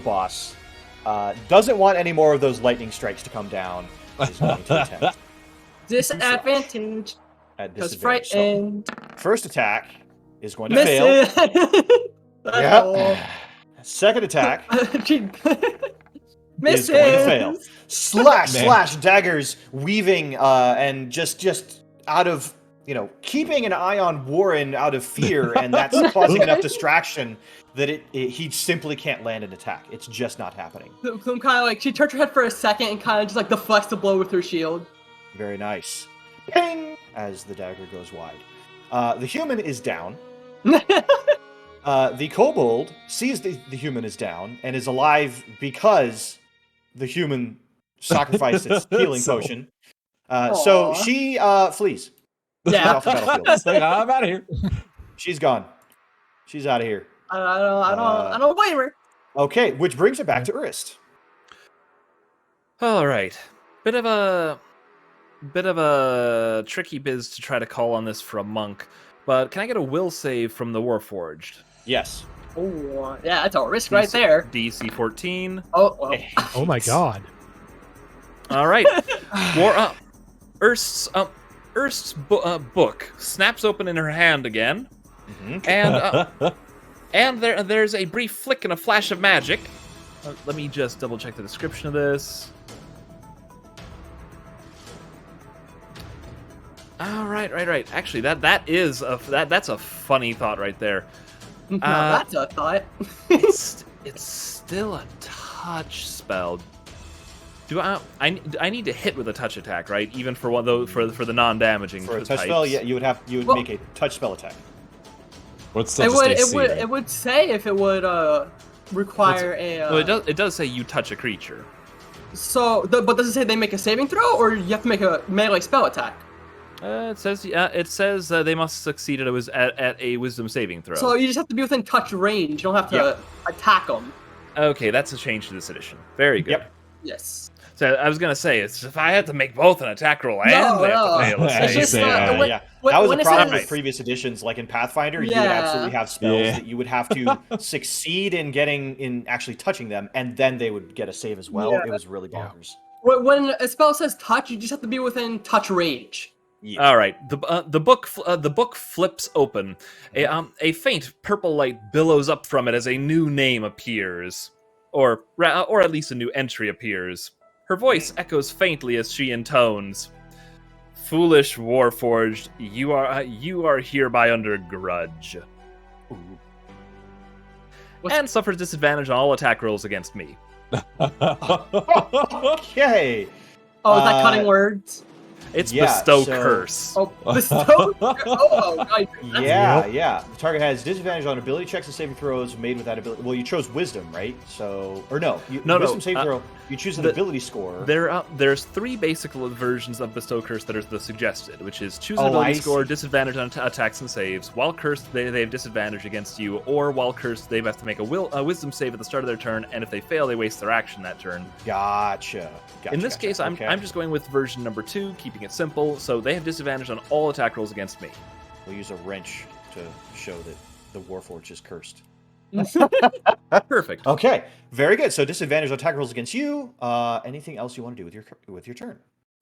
boss. Doesn't want any more of those lightning strikes to come down. Is going to attempt Disadvantage. at Because disadvantage. So, frightened. first attack is going to fail. Misses. Yeah. Second attack Misses. is going to fail. Slash, Man. slash, daggers weaving, and just out of, keeping an eye on Warren out of fear, and that's causing enough distraction that he simply can't land an attack. It's just not happening. Some kind of like she turned her head for a second and kind of just like deflects the blow with her shield. Very nice. Ping! As the dagger goes wide. The human is down. The kobold sees the human is down and is alive because the human sacrificed its healing potion. So Aw. she flees. Yeah. Off the battlefield. It's like, I'm out of here. She's gone. She's out of here. I don't blame her. Okay, which brings it back to Urist. All right. Bit of a tricky biz to try to call on this for a monk, but can I get a will save from the Warforged? Yes. Oh, yeah, that's a risk right there. DC 14. Oh, well. Oh my god. All right. Erst's book snaps open in her hand again, and there's a brief flick and a flash of magic. Let me just double check the description of this. Oh, right. Actually, that's a funny thought right there. No, that's a thought. it's still a touch spell. I need to hit with a touch attack, right? Even for one though for the non-damaging For a touch types. spell, yeah, you would make a touch spell attack. What's still just AC, right? It would say if it would require Well, it does say you touch a creature. So, but does it say they make a saving throw, or you have to make a melee spell attack? It says they must succeed at a wisdom saving throw. So you just have to be within touch range. You don't have to attack them. Okay, that's a change to this edition. Very good. Yep. Yes. So I was gonna say, it's if I had to make both an attack roll and they have to fail a It's save. just That was when a it problem says- with previous editions. Like in Pathfinder, you would Yeah. absolutely have spells that you would have to succeed in actually touching them, and then they would get a save as well. Yeah. It was really bonkers. When a spell says touch, you just have to be within touch range. Yeah. All right, the book flips open. A faint purple light billows up from it as a new name appears, or at least a new entry appears. Her voice echoes faintly as she intones, "Foolish Warforged, you are hereby under grudge, and suffers disadvantage on all attack rolls against me." Okay. Oh, is that cutting words? It's Yeah, bestow so- curse. Oh, bestow. Oh, nice. Yeah. The target has disadvantage on ability checks and saving throws made with that ability. Well, you chose wisdom, right? So, or no, wisdom saving throw. You choose an ability score. There's three basic versions of bestow curse that are the suggested, which is choose an Oh, ability I score, see. disadvantage on attacks and saves. While cursed, they have disadvantage against you, or while cursed, they have to make a wisdom save at the start of their turn, and if they fail, they waste their action that turn. Gotcha. In this case, I'm just going with version number 2, keeping it simple. So they have disadvantage on all attack rolls against me. We'll use a wrench to show that the Warforged is cursed. Perfect. Okay, very good. So disadvantage on attack rolls against you. Anything else you want to do with your turn?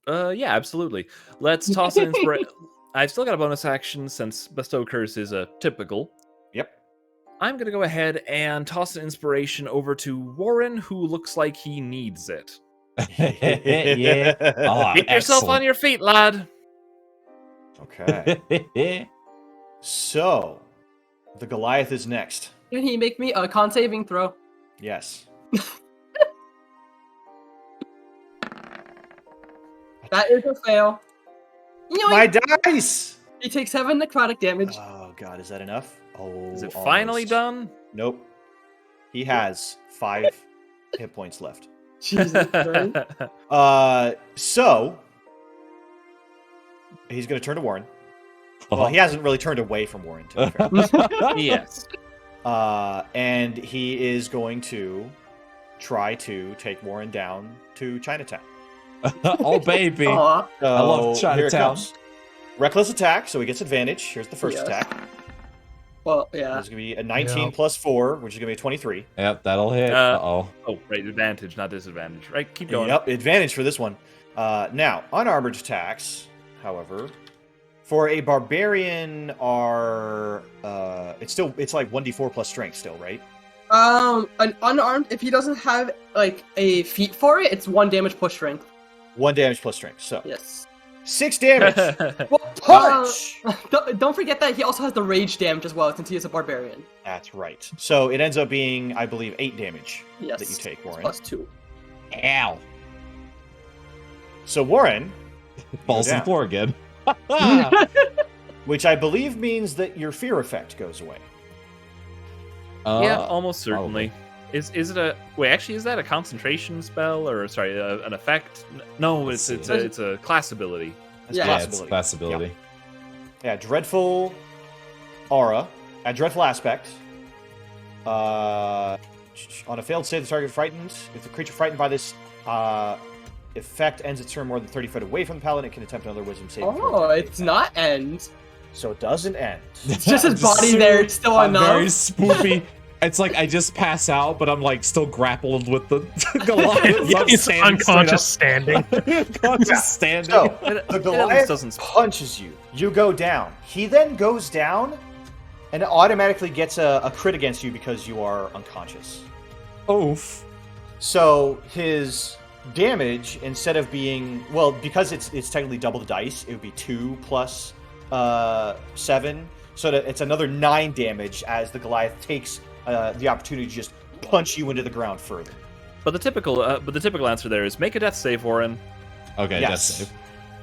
Yeah, absolutely. Let's toss an inspiration. I've still got a bonus action since bestow curse is a typical. Yep. I'm gonna go ahead and toss an inspiration over to Warren, who looks like he needs it. Yeah. Oh, Get yourself on your feet, lad. Okay. So, the Goliath is next. Can he make me a con saving throw? Yes. That is a fail. Yoink! My dice! He takes 7 necrotic damage. Oh god, is that enough? Oh, Is it finally almost. done? Nope. He has 5 hit points left. Jesus Christ. So he's going to turn to Warren. Well, he hasn't really turned away from Warren, to be fair. Yes. And he is going to try to take Warren down to Chinatown. Oh, baby. Aw. So, I love here it Chinatown. comes. Reckless attack, so he gets advantage. Here's the first Yes. attack. Well, yeah. There's going to be a 19 Yeah. plus 4, which is going to be a 23. Yep, that'll hit. Uh, Uh-oh. Oh, right. Advantage, not disadvantage. Right. Keep going. Yep, advantage for this one. Now, unarmored attacks, however, for a barbarian are it's like 1d4 plus strength still, right? An unarmed, if he doesn't have like a feat for it, it's 1 damage plus strength. 1 damage plus strength. So Yes. 6 damage. Well, Punch. don't forget that he also has the rage damage as well, since he is a barbarian. That's right. So it ends up being, I believe, 8 damage Yes. that you take, Warren. Plus 2. Ow. So Warren, Falls to the down. floor again. which I believe means that your fear effect goes away. Yeah, almost certainly. Is it a wait? Actually, is that a concentration spell or sorry, an effect? No, it's a class ability. That's Yeah. Yeah, a it's possibility. class ability. Yeah, dreadful aura at dreadful aspect. On a failed save, the target frightened. If the creature frightened by this effect ends its turn more than 30 feet away from the paladin, it can attempt another wisdom saving throw. Oh, it's not end. So it doesn't end. It's just his body So- there. It's still I'm enough. very spoopy. It's like I just pass out, but I'm like still grappled with the Goliath. Yeah, I'm he's standing unconscious standing. unconscious standing. So It- the it at least Goliath doesn't- punches you. You go down. He then goes down and automatically gets a crit against you because you are unconscious. Oof. So his damage, instead of being, well, because it's technically double the dice, it would be 2 plus 7. So that it's another 9 damage as the Goliath takes the opportunity to just punch you into the ground further. But the typical answer there is make a death save, Warren. Okay, Yes. that's safe.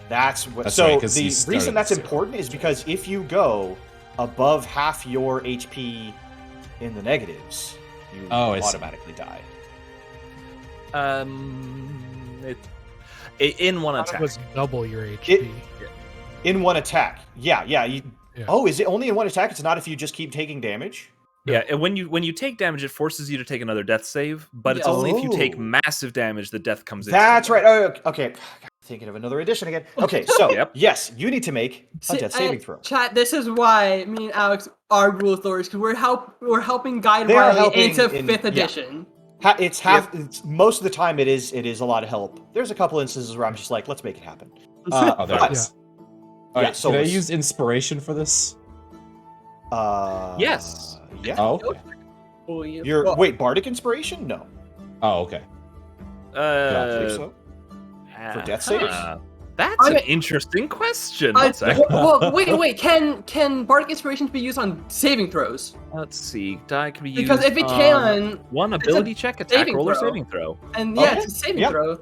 That's what. That's So right, 'cause the he's reason started that's to- important is because if you go above half your HP in the negatives, you Oh, I see. automatically die. In one It attack. was double your HP. In one attack. Yeah. Yeah. Oh, is it only in one attack? It's not if you just keep taking damage? Yeah, and when you take damage, it forces you to take another death save, but it's only if you take Oh. massive damage that death comes in. That's right. Oh, okay. Thinking of another edition again. Okay, so Yep. yes, you need to make a See, death saving throw. Chat, this is why me and Alex are rule authorities, because we're helping guide They are Riley helping into in- 5th yeah. edition. It's half. It's, most of the time, it is a lot of help. There's a couple instances where I'm just like, let's make it happen. Oh, there it but- is. Yeah, Alright, so can I it's- use inspiration for this? Yes. Yeah. Oh, okay. Oh, yeah. You're Well, wait, bardic inspiration? No. Oh, okay. I believe so. For death saves? That's I an mean- interesting question. I- One sec. well, wait. Can bardic inspirations be used on saving throws? Let's see. Die can be used Because if it on can, one it's a ability check, attack saving roll, or throw. saving throw. and yeah, Okay, it's a saving yeah. throw.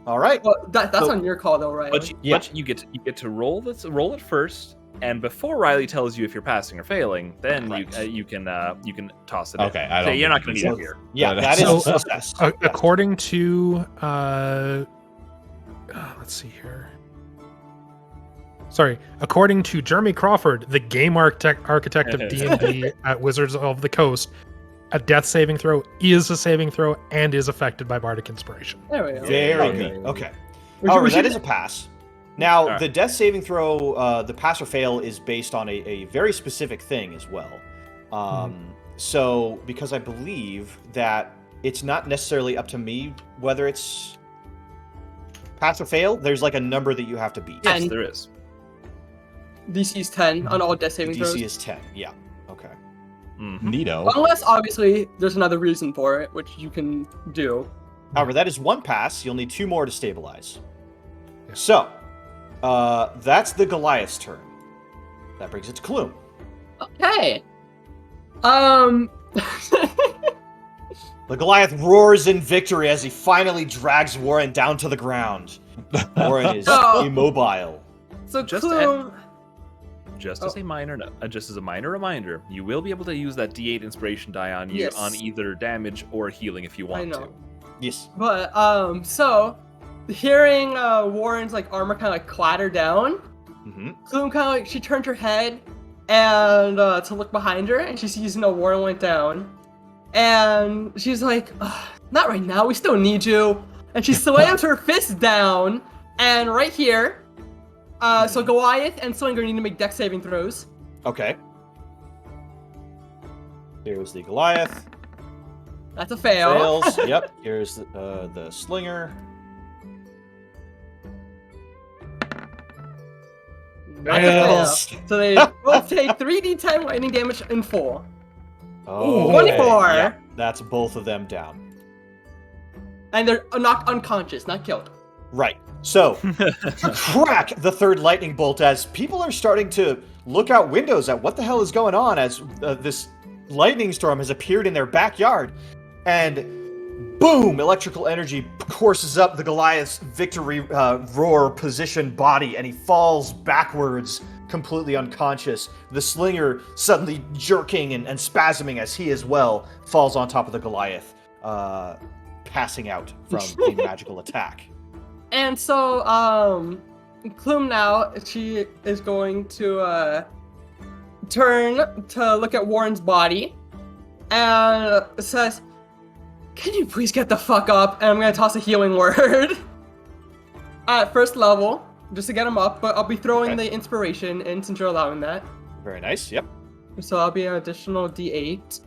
All right. Well, that's So- on your call though, right? But you get to roll it first, and before Riley tells you if you're passing or failing, then Right. you can toss it. Okay, in. I don't You're not think going to so. need it here. Yeah, No, that is so, a success. Yes. According to let's see here. Sorry, according to Jeremy Crawford, the game architect of D&D at Wizards of the Coast, a death saving throw is a saving throw and is affected by bardic inspiration. There we go. Very Okay. good. Okay. We However, should- that is a pass. Now, Alright. the death saving throw, the pass or fail, is based on a very specific thing as well. So, because I believe that it's not necessarily up to me whether it's pass or fail, there's like a number that you have to beat. Yes, And- there is. DC is 10 on all death saving DC throws. is 10. Yeah. Okay. Mhm. Neato. Unless obviously there's another reason for it, which you can do. However, that is one pass. You'll need 2 more to stabilize. Yeah. So, that's the Goliath's turn. That brings it to Clume. Okay. The Goliath roars in victory as he finally drags Warren down to the ground. Warren is Oh. immobile. So Just Clume, Just Oh. as a minor reminder, you will be able to use that D8 inspiration die on you Yes. on either damage or healing if you want know. to. Yes. but so hearing Warren's like armor kind of like clatter down, Mm-hmm. Clume kind of like she turned her head and to look behind her, and she sees Warren went down, and she's like, "Ugh, not right now. We still need you." And she slams her fist down, and right here, so Goliath and Slinger need to make dex saving throws. Okay. Here's the Goliath. That's a fail. Fails. Yep. Here's the Slinger. That's a fail. Fails. So they both take 3d10 lightning damage in full. Oh, 24. yeah, that's both of them down. And they're knocked unconscious, not killed. Right. So, crack the third lightning bolt as people are starting to look out windows at what the hell is going on as this lightning storm has appeared in their backyard. And boom, electrical energy courses up the Goliath's victory roar positioned body, and he falls backwards, completely unconscious. The Slinger suddenly jerking and spasming as he as well falls on top of the Goliath, passing out from the magical attack. And so, Clume now, she is going to turn to look at Warren's body, and it says, "Can you please get the fuck up?" And I'm gonna toss a healing word at first level, just to get him up. But I'll be throwing the inspiration in since you're allowing that. Very nice. Yep. So I'll be an additional D8.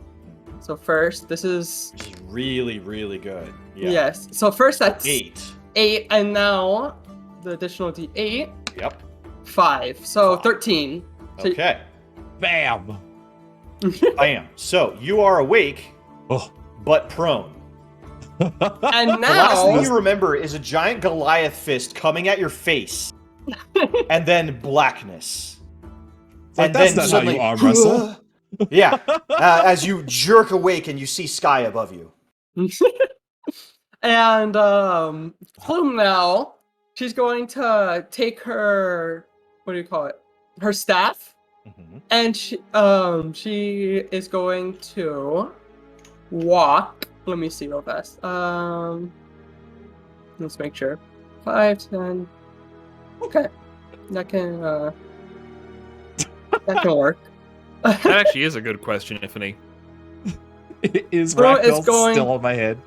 So first, this is Which is really, really good. Yeah. yes. So first that's 8. 8, and now the additional D8, Yep. 5. So 13. So Okay. Bam. Bam. So you are awake, Oh. but prone. And The last thing now you remember is a giant Goliath fist coming at your face, and then blackness. Like, that's not how you arm wrestle. Yeah, as you jerk awake and you see sky above you. and Plume now, she's going to take her, what do you call it? Her staff, Mhm. and she is going to walk. Let me see real fast. Let's make sure. 5, 10. Okay, that can work. That actually is a good question, Tiffany. Is Bro, Ragdoll it's going- still on my head?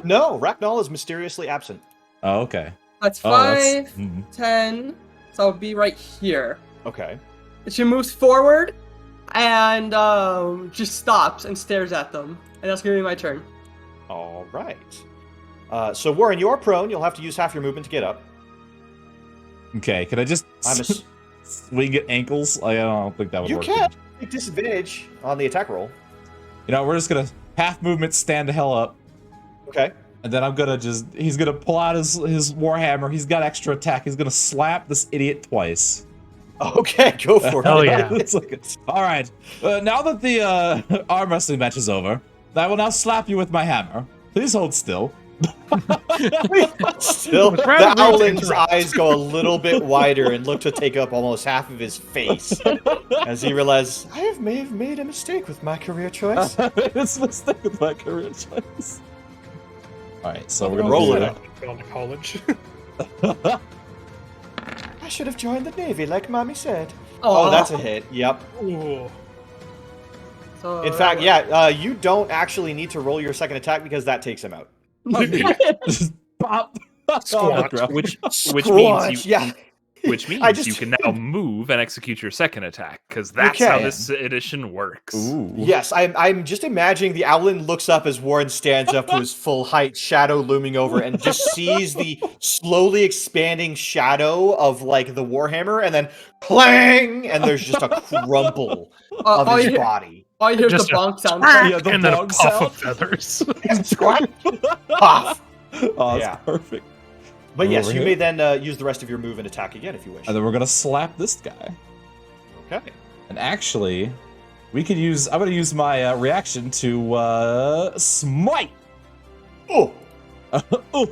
No, Racknall is mysteriously absent. Oh, okay. That's Oh, 5, mhm. 10. So I'll be right here. Okay. She moves forward and just stops and stares at them. And that's gonna be my turn. All right. So Warren, you are prone. You'll have to use half your movement to get up. Okay, can I just I'm a. swing at ankles? I don't think that would You work. can take disadvantage on the attack roll. You know, we're just gonna half movement stand the hell up. Okay. And then I'm gonna he's gonna pull out his warhammer. He's got extra attack. He's gonna slap this idiot twice. Okay, go for it. Hell yeah. It's like all right. Now that the arm wrestling match is over, I will now slap you with my hammer. Please hold still. Still, It's rather the rude to Owlin's interrupt. eyes go a little bit wider and look to take up almost half of his face as he realizes, may have made a mistake with my career choice. It's a mistake with my career choice. All right, so we're gonna Roll do it that. up. Going to college. I should have joined the Navy, like Mommy said. Oh, Oh, that's a hit. Yep. Ooh. So In fact, yeah, you don't actually need to roll your second attack because that takes him out. Just pop. Squat. Which Squash, means you yeah. which means I just- you can now move and execute your second attack, because that's how can. this edition works. Ooh. Yes, I'm just imagining the Owlin looks up as Warren stands up to his full height, shadow looming over, and just sees the slowly expanding shadow of like the Warhammer, and then clang, and there's just a crumple of all his you hear- body. all you hear is Just the a bonk sound. Yeah, the And then a bog puff sound. of feathers. Puff. Oh, that's Yeah. perfect. But yes, Over you here. may then use the rest of your move and attack again if you wish. And then we're gonna slap this guy. Okay. And actually, we could use. I'm gonna use my reaction to smite. Oh, Oh.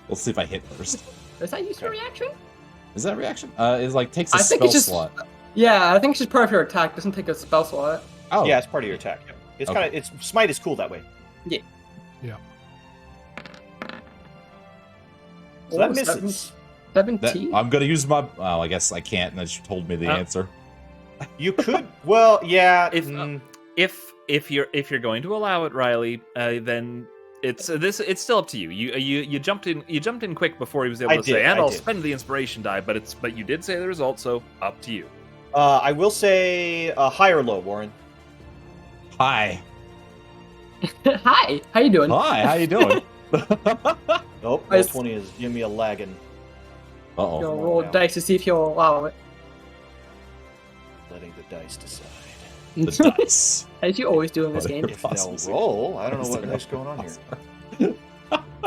Let's see if I hit first. Is that use your reaction? Is that reaction? Is like takes a I think spell it's just- slot. Yeah, I think it's just part of your attack. Doesn't take a spell slot. Oh, yeah, it's part of your attack. Yep. It's Okay. kind of it's smite is cool that way. So that Oh, misses. 17. I'm gonna use my. Oh, I guess I can't. And you told me the Oh. answer. You could. Well, yeah. If if you're going to allow it, Riley, then it's still up to you. You jumped in quick before he was able I to did, say, and I I'll did. spend the inspiration die. But you did say the result, so up to you. I will say high or low, Warren. Hi. Hi, how you doing? Hi. How you doing? Nope. I Roll s- 20 is give me a lagging. Uh-oh. You'll Come on roll now. dice to see if he'll allow it. Letting the dice decide. The dice. As you always do in this game. If they'll Possibly. roll, I don't know what the heck's going on here.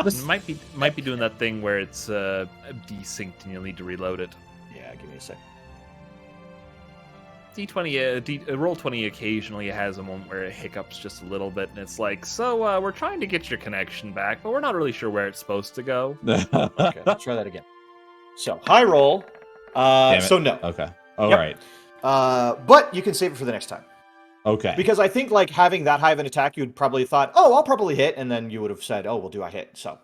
This- Might be doing that thing where it's desynced and you'll need to reload it. Yeah, give me a sec. D20, roll 20 occasionally has a moment where it hiccups just a little bit, and it's like, so we're trying to get your connection back, but we're not really sure where it's supposed to go. Okay, let's try that again. So high roll. Damn it. So no. Okay. All Yep. right. But you can save it for the next time. Okay. Because I think like having that high of an attack, you'd probably thought, oh, I'll probably hit, and then you would have said, oh, well, do I hit? So,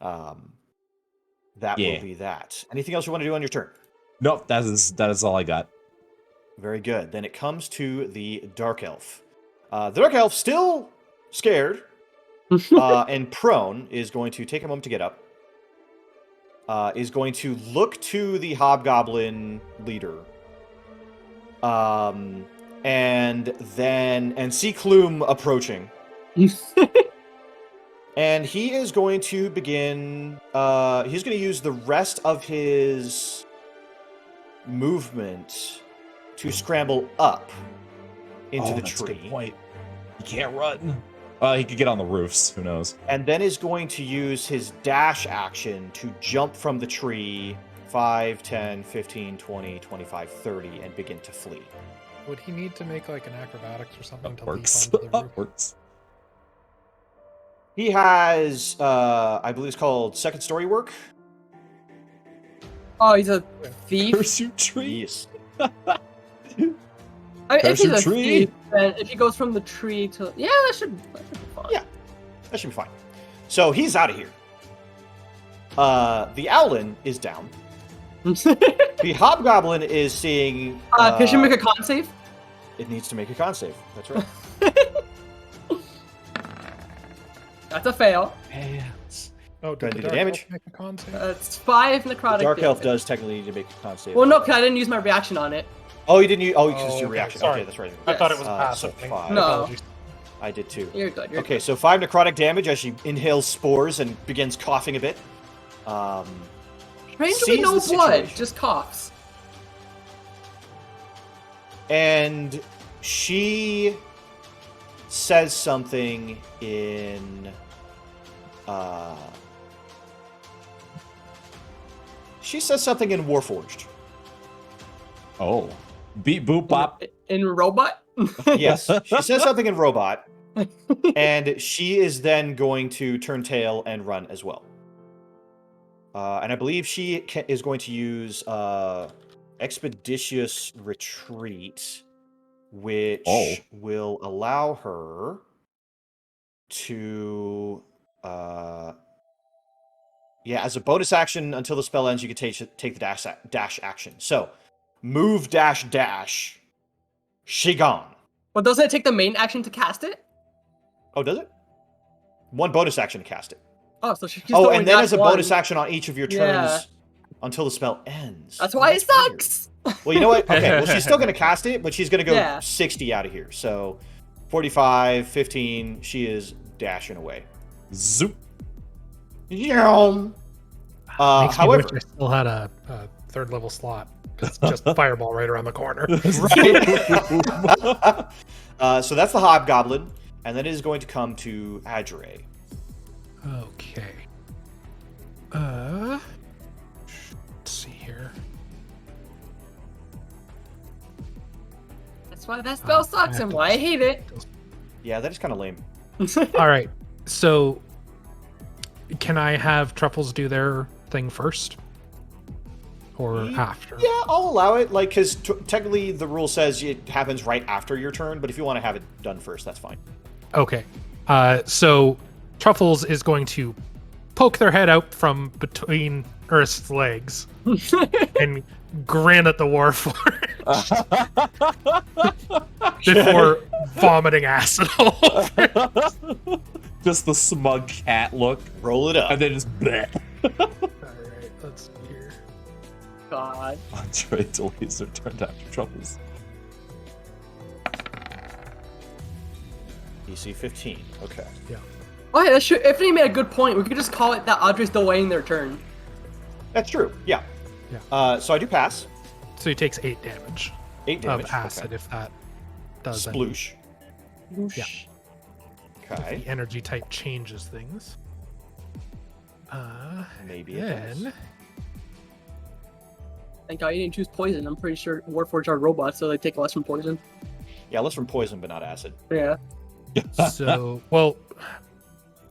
that Yeah. will be that. Anything else you want to do on your turn? Nope. That is all I got. Very good. Then it comes to the Dark Elf. The Dark Elf, still scared and prone, is going to take a moment to get up. Is going to look to the Hobgoblin leader. And see Clume approaching. And he is going to begin... he's going to use the rest of his movement to scramble up into the that's a tree. good point. He can't run. He could get on the roofs. Who knows? And then is going to use his dash action to jump from the tree 5, 10, 15, 20, 25, 30, and begin to flee. Would he need to make like an acrobatics or something to Works. leap onto the roof? Works. He has, I believe it's called second story work. Oh, he's a thief. Pursuit tree. Yes. If he's a tree. thief, then if he goes from the tree to that should be fine. Yeah, that should be fine. So he's out of here. The Owlin is down. The Hobgoblin is seeing... Can she make a con save? It needs to make a con save. That's right. That's a fail. Oh, Go ahead and did the do the dark damage. elf make a con save? It's 5 necrotic. The Dark Elf damage. does technically need to make a con save. Well, no, because I didn't use my reaction on it. Oh, you didn't use... Oh, because Oh, your okay, reaction. sorry. Okay, that's right. I thought it was So passive. 5. No. Apologies. I did too. You're good. You're Okay, good. so 5 necrotic damage as she inhales spores and begins coughing a bit. Strangely, sees no the blood, situation. just coughs. And she says something in... she says something in Warforged. Oh. Beep boop bop. In robot? Yes, she says something in Robot. And she is then going to turn tail and run as well. And I believe she is going to use Expeditious Retreat, which will allow her to... as a bonus action until the spell ends, you can take the dash action. So, move dash. She gone. Well, doesn't it take the main action to cast it? Oh, does it? One bonus action to cast it. Oh, so she's Oh, only and then got as a one. bonus action on each of your turns Yeah. until the spell ends. That's why it weird. sucks. Well, you know what? Okay, well, she's still going to cast it, but she's going to go Yeah. 60 out of here. So, 45, 15, she is dashing away. Zoop. However, Makes me wish I still had a third level slot. It's just fireball right around the corner. so that's the Hobgoblin, and then it is going to come to Adjure. Okay. Let's see here. That's why that spell sucks and why I hate it. Yeah, that is kind of lame. All right. So, can I have Truffles do their thing first, or after? Yeah, I'll allow it. Like, because technically the rule says it happens right after your turn, but if you want to have it done first, that's fine. Okay. So Truffles is going to poke their head out from between Earth's legs and grin at the Warforged before vomiting acid all over. Just the smug cat look. Roll it up. And then just bleh. All right, let's see here. God. Andre delays their turn after troubles. DC 15. Okay. Yeah. Oh, yeah, Ifney made a good point. We could just call it that Audrey's delaying their turn. That's true. Yeah. Yeah. So I do pass. So he takes 8 damage 8 damage. of acid Okay. if that does any- Sploosh. Yeah. Okay. The energy type changes things. Maybe it does. Then Thank God you didn't choose poison. I'm pretty sure Warforged are robots, so they take less from poison. Yeah, less from poison, but not acid. Yeah. so well,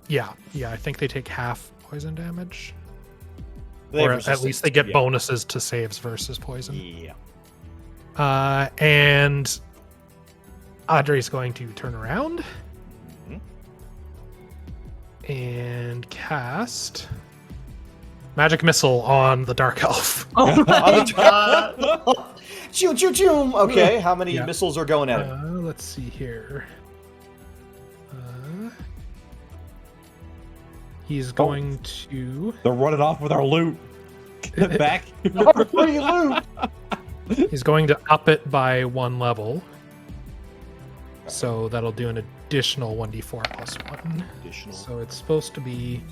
yeah, I think they take half poison damage, They have or at resistance. least they get Yeah. bonuses to saves versus poison. Yeah. And Audrey's going to turn around Mhm. and cast Magic Missile on the Dark Elf. Oh my God. Choo choo choo. Okay, how many Yeah. missiles are going at him? Let's see here. He's going to. They're running off with our loot. Get back. Free loot. He's going to up it by 1 level. So that'll do an additional 1d4 plus 1. Additional. So it's supposed to be.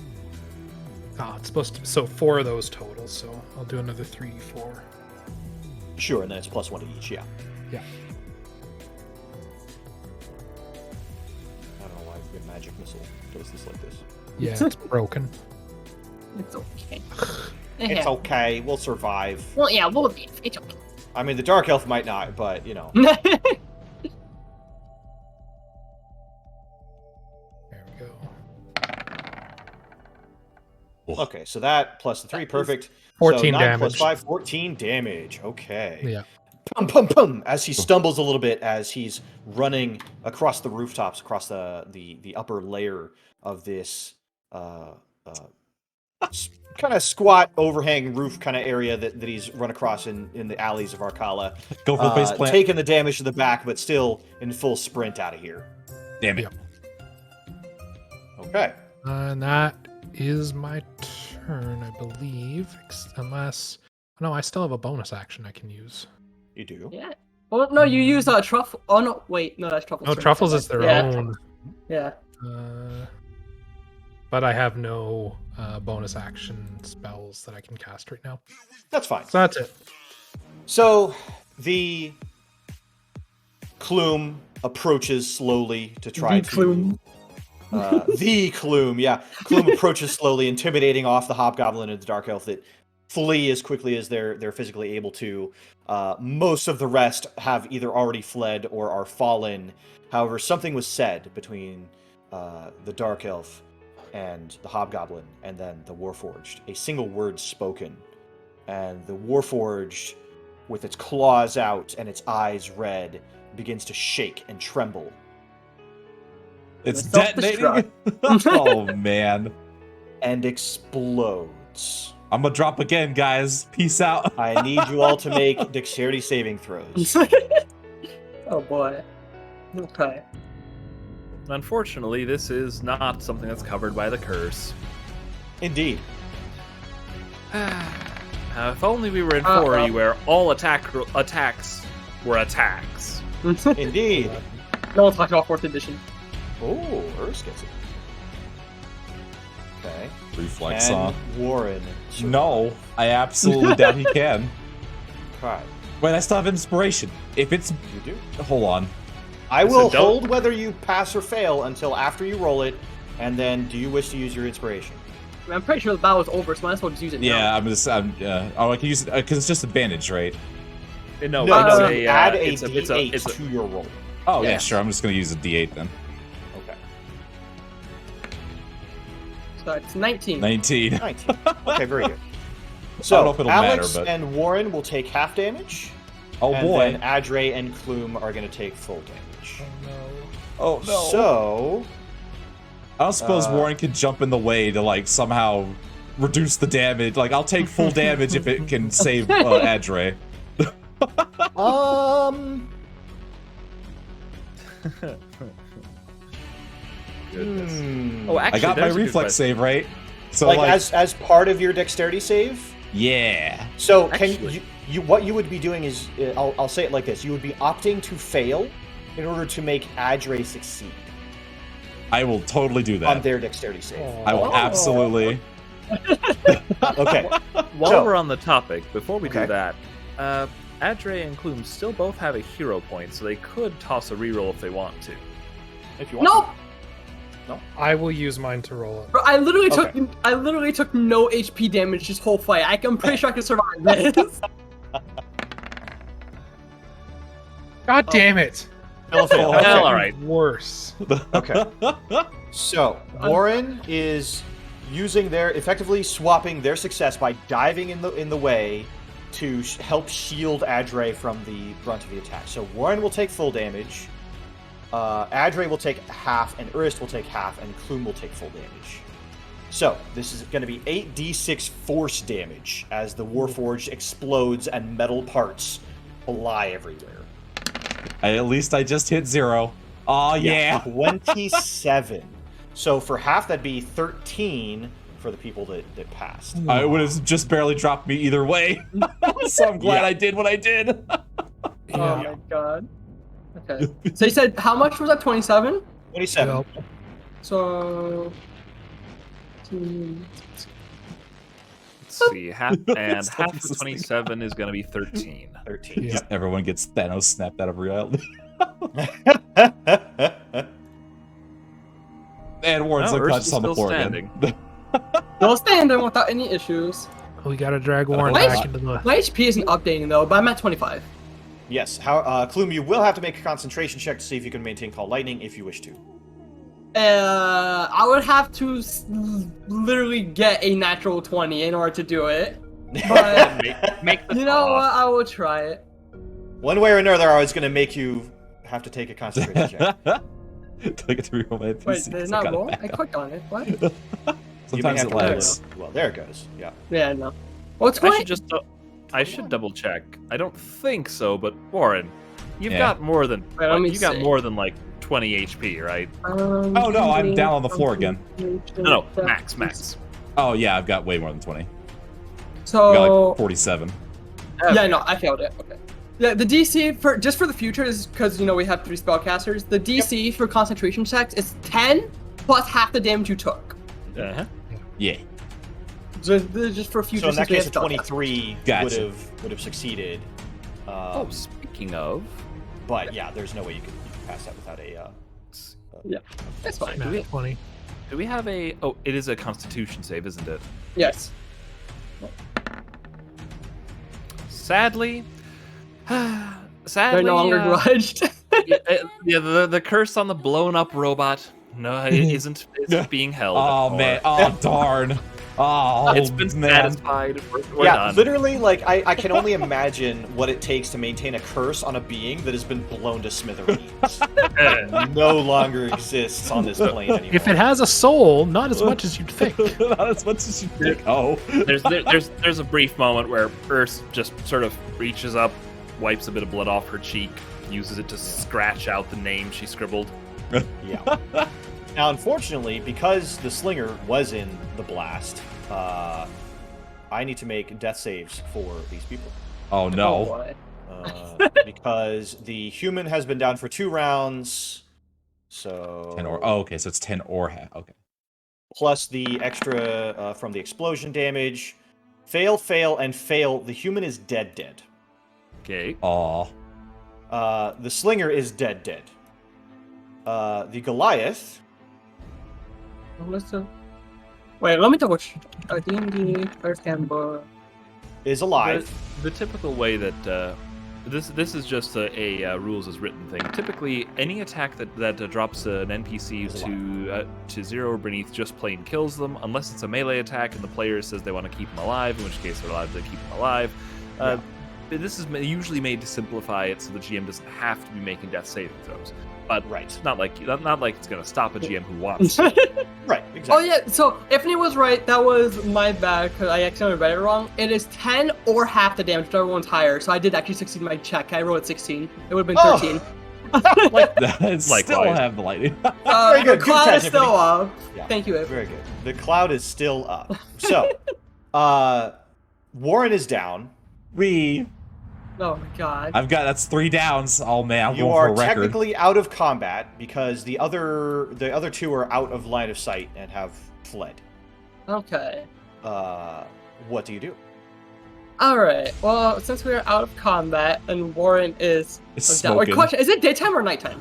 It's supposed to. So 4 of those total. So I'll do another 3d4. Sure, and then it's +1 to each. Yeah. Yeah. I don't know why the magic missile does this like this. Yeah, it's broken. It's okay. It's okay. We'll survive. Well, yeah, we'll be. It's okay. I mean, the dark elf might not, but you know. There we go. Okay, so that plus the 3, perfect. 14 so 9 damage. plus 5, 14 damage. Okay. Yeah. Pum pum pum. As he stumbles a little bit as he's running across the rooftops, across the upper layer of this kind of squat overhang roof kind of area that he's run across in the alleys of Arcala. Go for the base plant. Taking the damage to the back, but still in full sprint out of here. Damn it. Yep. Okay. And that is my turn, I believe. Unless. No, I still have a bonus action I can use. You do. Yeah. Well, no, you use truffle. Oh no, wait, no, that's truffles. Oh, truffles is their Yeah. own. Yeah. But I have no bonus action spells that I can cast right now. That's fine. So that's it. So the Clume approaches slowly to try The to. Clume. The Clume, yeah. Clume approaches slowly, intimidating off the Hobgoblin and the Dark Elf that flee as quickly as they're physically able to. Most of the rest have either already fled or are fallen. However, something was said between the Dark Elf and the Hobgoblin, and then the Warforged. A single word spoken, and the Warforged, with its claws out and its eyes red, begins to shake and tremble. It's Self-destruct. detonating. Oh man. And explodes. I'm gonna drop again, guys. Peace out. I need you all to make dexterity saving throws. Oh boy. Okay. Unfortunately, this is not something that's covered by the curse. Indeed. If only we were in 4E where all attacks were attacks. Indeed. No one talked about 4th edition. Oh, Urs gets it. Okay. Reflex And on. Warren. No, I absolutely doubt he can. Okay. Wait, I still have inspiration. If it's... You do. Hold on. I will don't- hold whether you pass or fail until after you roll it, and then do you wish to use your inspiration? I mean, I'm pretty sure the battle is over, so might as well just use it now. Yeah, oh, I can use it, because it's just advantage, right? No, No, it's no, a, add a it's a, it's a, D8 it's a, to your roll. Oh, yeah, Yeah. sure. I'm just gonna use a D8 then. Okay. So it's 19. 19. 19. Okay, very good. I don't So, know if it'll Alex matter, but... and Warren will take half damage. Oh, and boy. then Adre and Clume are going to take full damage. Oh, no. So, I don't suppose Warren could jump in the way to, like, somehow reduce the damage. Like, I'll take full damage if it can save Adre. Oh, actually, I got my there's a good reflex question. save, right? So, like as part of your dexterity save. yeah. So Actually- can you what you would be doing is I'll say it like this: you would be opting to fail in order to make Adre succeed I will totally do on that. their dexterity save. I will Oh. absolutely. Okay. While So- we're on the topic, before we Okay. do that, Adre and Clume still both have a hero point, so they could toss a reroll if they want to. If you want. Nope. I will use mine to roll it. Bro, I literally Okay. took no HP damage this whole fight. I'm pretty sure I can survive this. God damn it! Fail, fail. Well, Okay. all right. Worse. Okay. So Warren is effectively swapping their success by diving in the way to help shield Adre from the brunt of the attack. So Warren will take full damage. Adre will take half, and Urist will take half, and Clume will take full damage. So this is going to be 8d6 force damage as the Warforged explodes and metal parts fly everywhere. At least I just hit 0. Oh yeah. 27. So for half, that'd be 13 for the people that passed. It would have just barely dropped me either way. So I'm glad I did what I did. Oh my god. Okay. So you said how much was that? 27? 27. Yep. So. Let's see. Half of 27 is going to be 13. 13. Yeah. Everyone gets Thanos snapped out of reality. And Warren's No, unconscious Ursa's on the still floor standing. again. Still standing without any issues. We gotta drag Warren Why back is- into the. My HP isn't updating though, but I'm at 25. Yes. Clume, you will have to make a concentration check to see if you can maintain Call Lightning if you wish to. I would have to literally get a natural 20 in order to do it. But Make the you know call. what? I will try it. One way or another, I was going to make you have to take a concentration check. Click it to reroll my NPC. Wait, there's not roll? I clicked on it. What? Sometimes it lags. Well, there it goes. Yeah. Yeah, no. Well, it's I quite. should just. I should double check. I don't think so, but Warren, you've Yeah. got more than. Wait, let me you got see. more than like 20 HP, right? Oh no, I'm down on the floor again. No, max. Oh yeah, I've got way more than 20. I So. got like 47. Yeah, no, I failed it. Okay. Yeah, the DC for just for the future is because we have 3 spellcasters. The DC for concentration checks is 10 plus half the damage you took. Uh-huh. Yeah. Just for future. So in that since we case, have a spellcasters. 23 Gotcha. would have succeeded. Oh, speaking of, But yeah, there's no way you could pass that without a. Yeah, that's fine. Nat 20. do we have a? Oh, it is a Constitution save, isn't it? Yes. Sadly, They're sadly, no longer grudged. the curse on the blown up robot. No, it isn't being held. Oh or- man. Oh darn. Oh it's been man. satisfied. We're Yeah, done. literally, like I can only imagine what it takes to maintain a curse on a being that has been blown to smithereens. No longer exists on this plane anymore. If it has a soul, not as much as you'd think. Not as much as you think. Oh. There's a brief moment where Urs just sort of reaches up, wipes a bit of blood off her cheek, uses it to scratch out the name she scribbled. Yeah. Now, unfortunately, because the slinger was in the blast, I need to make death saves for these people. Oh no. boy. Because the human has been down for 2 rounds, so 10 or okay, so it's 10 or half. Okay. plus the extra from the explosion damage. Fail, and fail. The human is dead. Okay. Aw. The slinger is dead. The Goliath. Wait, let me double check. D&D First Handbook. Is alive. The typical way that this is just a rules as written thing. Typically, any attack that drops an NPC to 0 or beneath just plain kills them, unless it's a melee attack and the player says they want to keep them alive, in which case they're allowed to keep them alive. This is usually made to simplify it so the GM doesn't have to be making death saving throws. But Right. not like it's going to stop a GM who wants to. Right. Oh Exactly. yeah, so Ifney was right. That was my bad because I accidentally read it wrong. It is 10 or half the damage, whichever one's higher. So I did actually succeed my check. I rolled 16. It would have been Oh. 13. Still Likewise. have the lightning. Very good. The Good cloud catch, is still Ifney. up. Yeah. Thank you, If. Very good. The cloud is still up. So, Warren is down. Oh my god. That's 3 downs. Oh man, I'm You going are for a record. technically out of combat because the other 2 are out of line of sight and have fled. Okay. What do you do? Alright. Well, since we are out of combat and Warren is It's down. Wait, smoking. question, is it daytime or nighttime?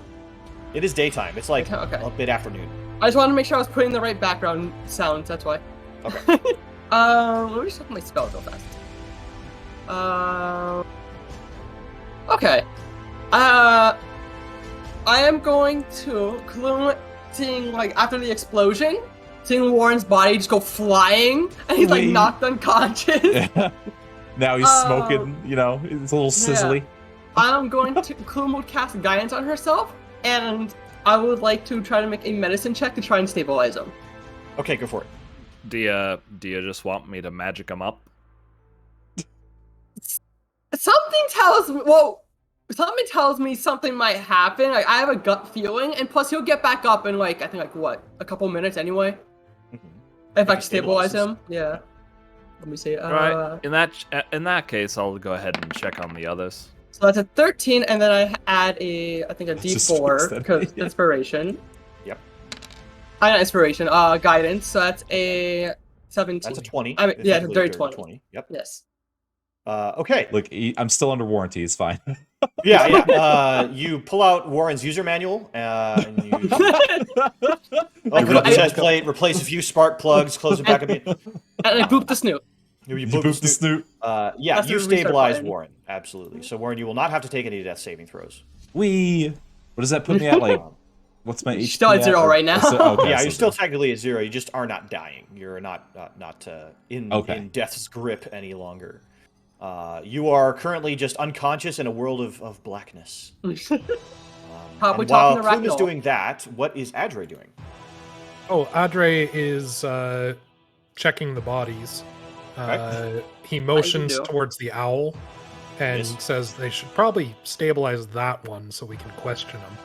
It is daytime. It's like Okay. a bit afternoon. I just wanted to make sure I was putting the right background sounds, that's why. Okay. Let me just look at my spells real fast. Okay. I am going to seeing like after the explosion, seeing Warren's body just go flying and he's like Wait. knocked unconscious. Now he's smoking, it's a little sizzly. I'm going to Clume will cast guidance on herself, and I would like to try to make a medicine check to try and stabilize him. Okay, go for it. Do you just want me to magic him up? something tells me. Well, something tells me something might happen. Like I have a gut feeling, and plus he'll get back up in like I think like what a couple minutes anyway. If I can stabilize him, yeah. Let me see. Right. In that case, I'll go ahead and check on the others. So that's a 13, and then I add I think a Just D4 fix that. because Yeah. inspiration. Yep. I got inspiration. Guidance. So that's a 17. That's a 20. I mean, yeah, it's a effectively dirty 20. Yep. Yes. Okay. Look, I'm still under warranty. It's fine. Yeah. You pull out Warren's user manual and you open up the chest plate, replace a few spark plugs, close it back a bit. And I boop the snoot. You You boop boop the snoot. Yeah, That's you the restart stabilize button. Warren. Absolutely. So Warren, you will not have to take any death saving throws. What does that put me at? Like, what's my HP? Still at 0 or- right now. Okay, Yeah, so you're still technically at 0. You just are not dying. You're not in Okay. death's grip any longer. You are currently just unconscious in a world of blackness. Probably And while talking to Plume is Ragdoll. doing that, what is Adre doing? Oh, Adre is checking the bodies. He motions do. towards the owl and Yes. says they should probably stabilize that one so we can question him.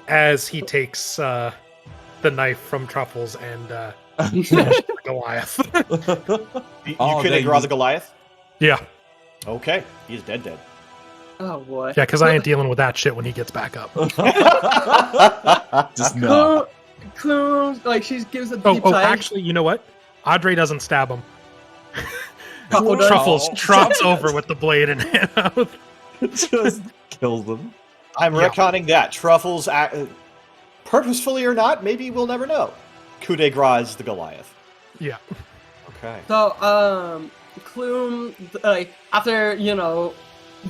As he takes the knife from Truffles and finishes the Goliath. You Oh, couldn't they draw use- the Goliath? Yeah, Okay, he's dead. Oh boy. yeah, because I ain't dealing with that shit when he gets back up. Just no. Clue, like she gives a Oh, deep oh, sigh. actually, you know what? Adre doesn't stab him. Truffle does. Truffles Oh. trots over with the blade in his mouth. Just kills them. I'm Yeah. retconning that. Truffles, purposefully or not, maybe we'll never know. Coup de grace the Goliath. Yeah. Okay. So, Clume, like, after,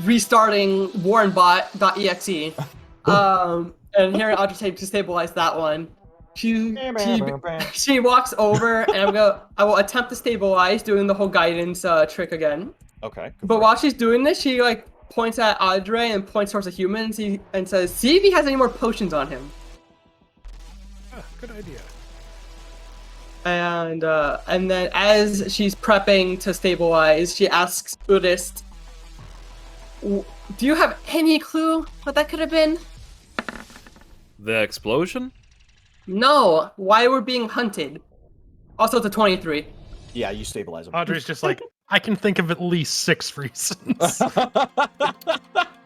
restarting WarrenBot.exe, and hearing Audrey say to stabilize that one, she walks over, and I will attempt to stabilize, doing the whole guidance trick again. Okay. But while she's doing this, she, points at Audrey and points towards the human and says, see if he has any more potions on him. Ah, good idea. And then as she's prepping to stabilize, she asks Urist, do you have any clue what that could have been? The explosion? No, why we're being hunted. Also, it's a 23. Yeah, you stabilize him. Adre's just like, I can think of at least 6 reasons.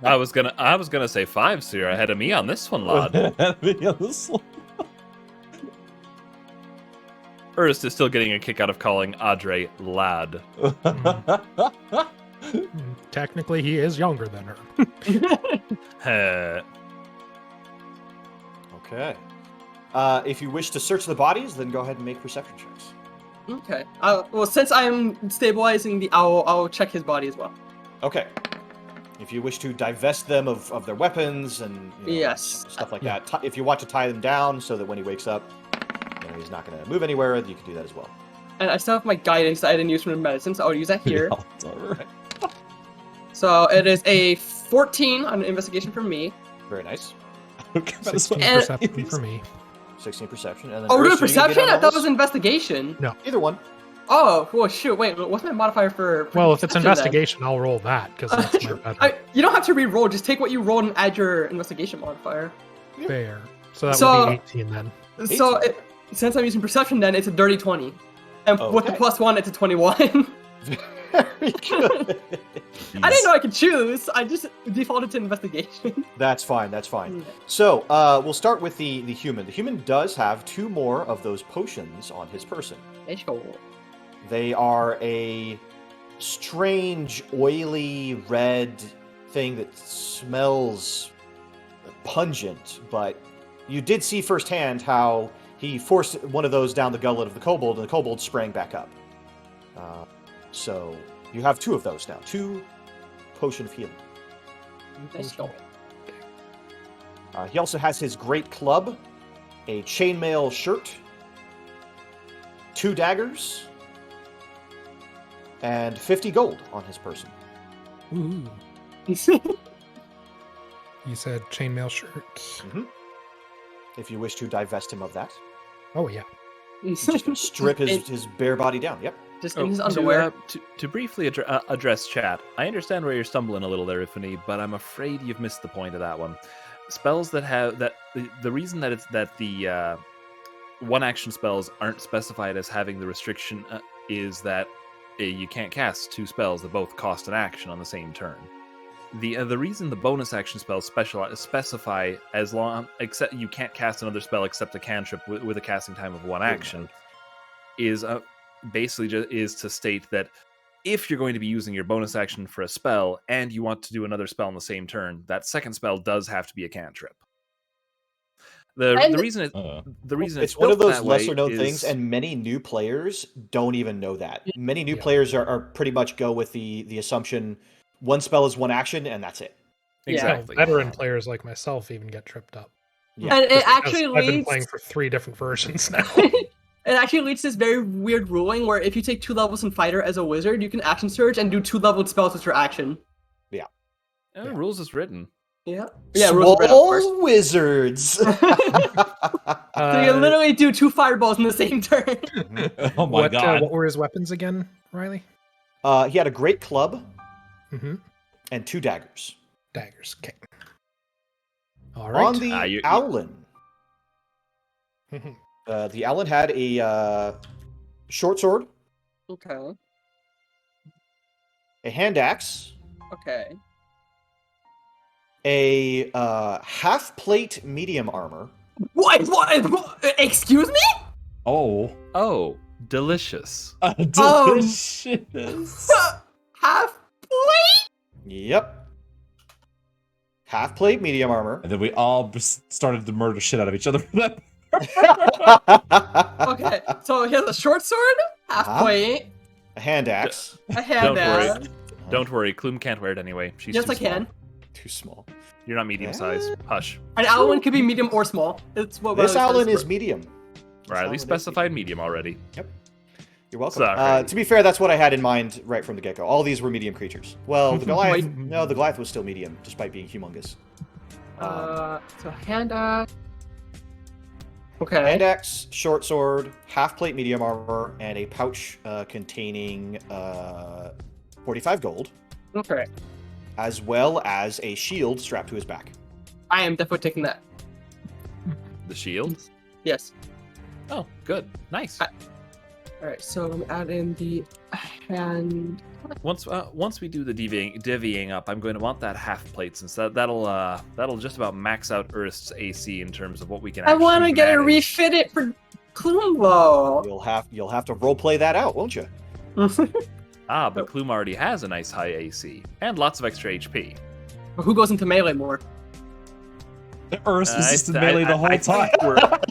I was gonna say 5, so you're ahead of me on this one, lad. Ernest is still getting a kick out of calling Adre lad. Technically, he is younger than her. Heh. Okay. If you wish to search the bodies, then go ahead and make perception checks. Okay. Well, since I'm stabilizing the owl, I'll check his body as well. Okay. If you wish to divest them of their weapons and Yes. stuff like that, if you want to tie them down so that when he wakes up, he's not going to move anywhere, you can do that as well. And I still have my guidance that I didn't use from the medicine, so I'll use that here. Alright. So it is a 14 on an investigation from me. Very nice. Okay, 16 And- perception for me. 16 perception. And then Oh, we're doing Ursa, you can perception? get on I thought it those? was investigation. Either one. Oh, well, shoot. Wait, what's my modifier for Well, if it's perception, then? investigation, I'll roll that, because that's my better. You don't have to re-roll. Just take what you rolled and add your investigation modifier. Fair. So that So- would be 18 then. So, since I'm using perception, then it's a dirty 20. And with the Okay. +1, it's a 21. Very good. I didn't know I could choose. I just defaulted to investigation. That's fine. That's fine. Yeah. So we'll start with the human. The human does have 2 more of those potions on his person. Let's go. They are a strange, oily red thing that smells pungent, but you did see firsthand how he forced one of those down the gullet of the kobold, and the kobold sprang back up. So you have 2 of those now. 2 potion of healing. Let's go. He also has his great club, a chainmail shirt, 2 daggers, and 50 gold on his person. Ooh. You said chainmail shirts. If you wish to divest him of that. Oh, yeah. Just strip his bare body down. Yep. just in his underwear. To briefly address chat, I understand where you're stumbling a little there, Ifany, but I'm afraid you've missed the point of that one. Spells that have that the reason that it's that the one action spells aren't specified as having the restriction is that you can't cast two spells that both cost an action on the same turn. The reason the bonus action spells specify as long except you can't cast another spell except a cantrip with a casting time of one action is basically just is to state that if you're going to be using your bonus action for a spell and you want to do another spell on the same turn, that second spell does have to be a cantrip. The reason it's one of those that way lesser known is- things, and many new players don't even know that. Many new players are pretty much go with the assumption one spell is one action and that's it. Exactly. Veteran players like myself even get tripped up. Yeah. And it Because actually I've been leads. playing for 3 different versions now. It actually leads to this very weird ruling where if you take 2 levels in fighter as a wizard, you can action surge and do 2 leveled spells with your action. The rules is written. Yeah. Yeah. rules are real, of course. Small wizards. So you can literally do 2 fireballs in the same turn. Oh my god. What were his weapons again, Riley? He had a great club Mm-hmm. and 2 daggers. Daggers. Okay. All right. On the Owlin, the Owlin had a short sword, Okay. a hand axe, Okay. a half plate medium armor. What? Excuse me? Oh, delicious. Delicious. Half plate? Yep. Half plate medium armor. And then we all started to murder shit out of each other for that. Okay. So he has a short sword, half plate, A hand axe. a hand axe. Don't worry, Kloom can't wear it anyway. She's Yes, too I can. Too small. You're not medium size. Hush. An Owlin could be medium or small. It's what This Riley Owlin says. is medium. Riley specified medium already. You're welcome. Sorry. To be fair, that's what I had in mind right from the get-go. All these were medium creatures. Well, the Goliath... no, the Goliath was still medium, despite being humongous. So hand axe. Okay. Hand axe, short sword, half plate medium armor, and a pouch containing 45 gold, Okay. as well as a shield strapped to his back. I am definitely taking that. The shield? Yes. Oh, good. Nice. Alright, so I'm adding the hand. Once we do the divvying up, I'm going to want that half plate since that'll just about max out Earth's AC in terms of what we can. I want to actually get it manage. refitted for Klumbo. You'll have to roleplay that out, won't you? But Kloom already has a nice high AC and lots of extra HP. Who goes into melee more? Earth was just in melee the whole time.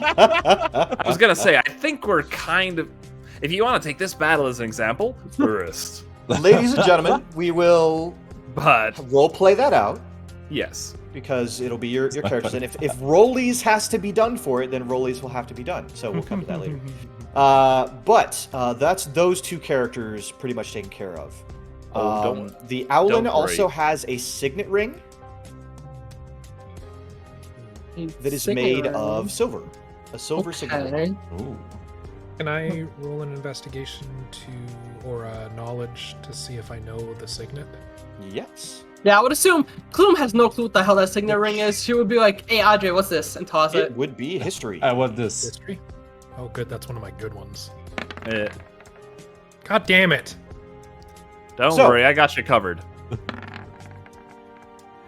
I was gonna say, I think we're kind of. If you want to take this battle as an example, Earth. Ladies and gentlemen, we will But roleplay that out, yes, because it'll be your characters. And if Rollies has to be done for it, then Rollies will have to be done. So we'll come to that later. But that's those 2 characters pretty much taken care of. The Owlin also has a signet ring that is made of silver. A silver signet ring. Ooh. Can I roll an investigation or a knowledge to see if I know the signet? Yes. Yeah, I would assume Kloom has no clue what the hell that signet ring is. She would be like, "Hey, Audrey, what's this?" and toss It it. would be history. I want this. History? Oh, good. That's one of my good ones. Eh, God damn it. don't So- worry, I got you covered.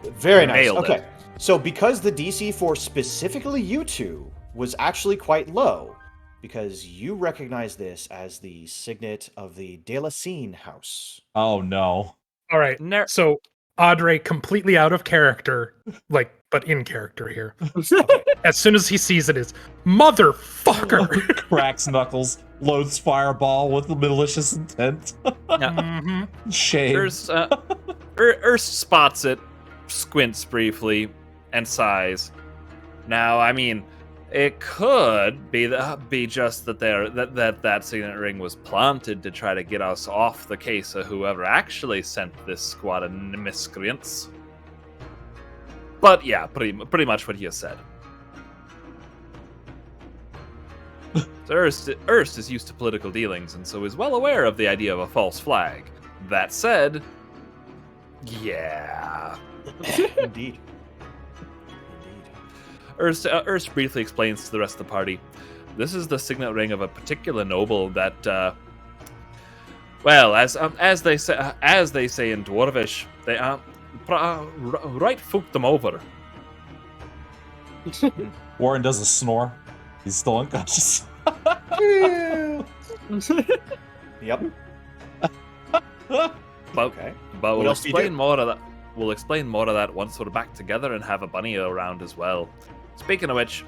Very nice. Nailed it. Okay. So because the DC for specifically you 2 was actually quite low, because you recognize this as the signet of the Delacine house. Oh no. All right. So Audrey, completely out of character, but in character here. As soon as he sees it, is motherfucker. Cracks knuckles, loads fireball with malicious intent. Mhm. Shame. Erst spots it, squints briefly, and sighs. Now, I mean, it could be just that that signet ring was planted to try to get us off the case of whoever actually sent this squad of miscreants. But yeah, pretty much what he has said. So Erst is used to political dealings and so is well aware of the idea of a false flag. That said, yeah. Indeed. Erst briefly explains to the rest of the party, this is the signet ring of a particular noble that, well, as they say in Dwarvish, they right fucked them over. Warren does a snore. He's still unconscious. Yep. Okay. But What we'll else do you do? explain more of that. We'll explain more of that once we're back together and have a bunny around as well. Speaking of which,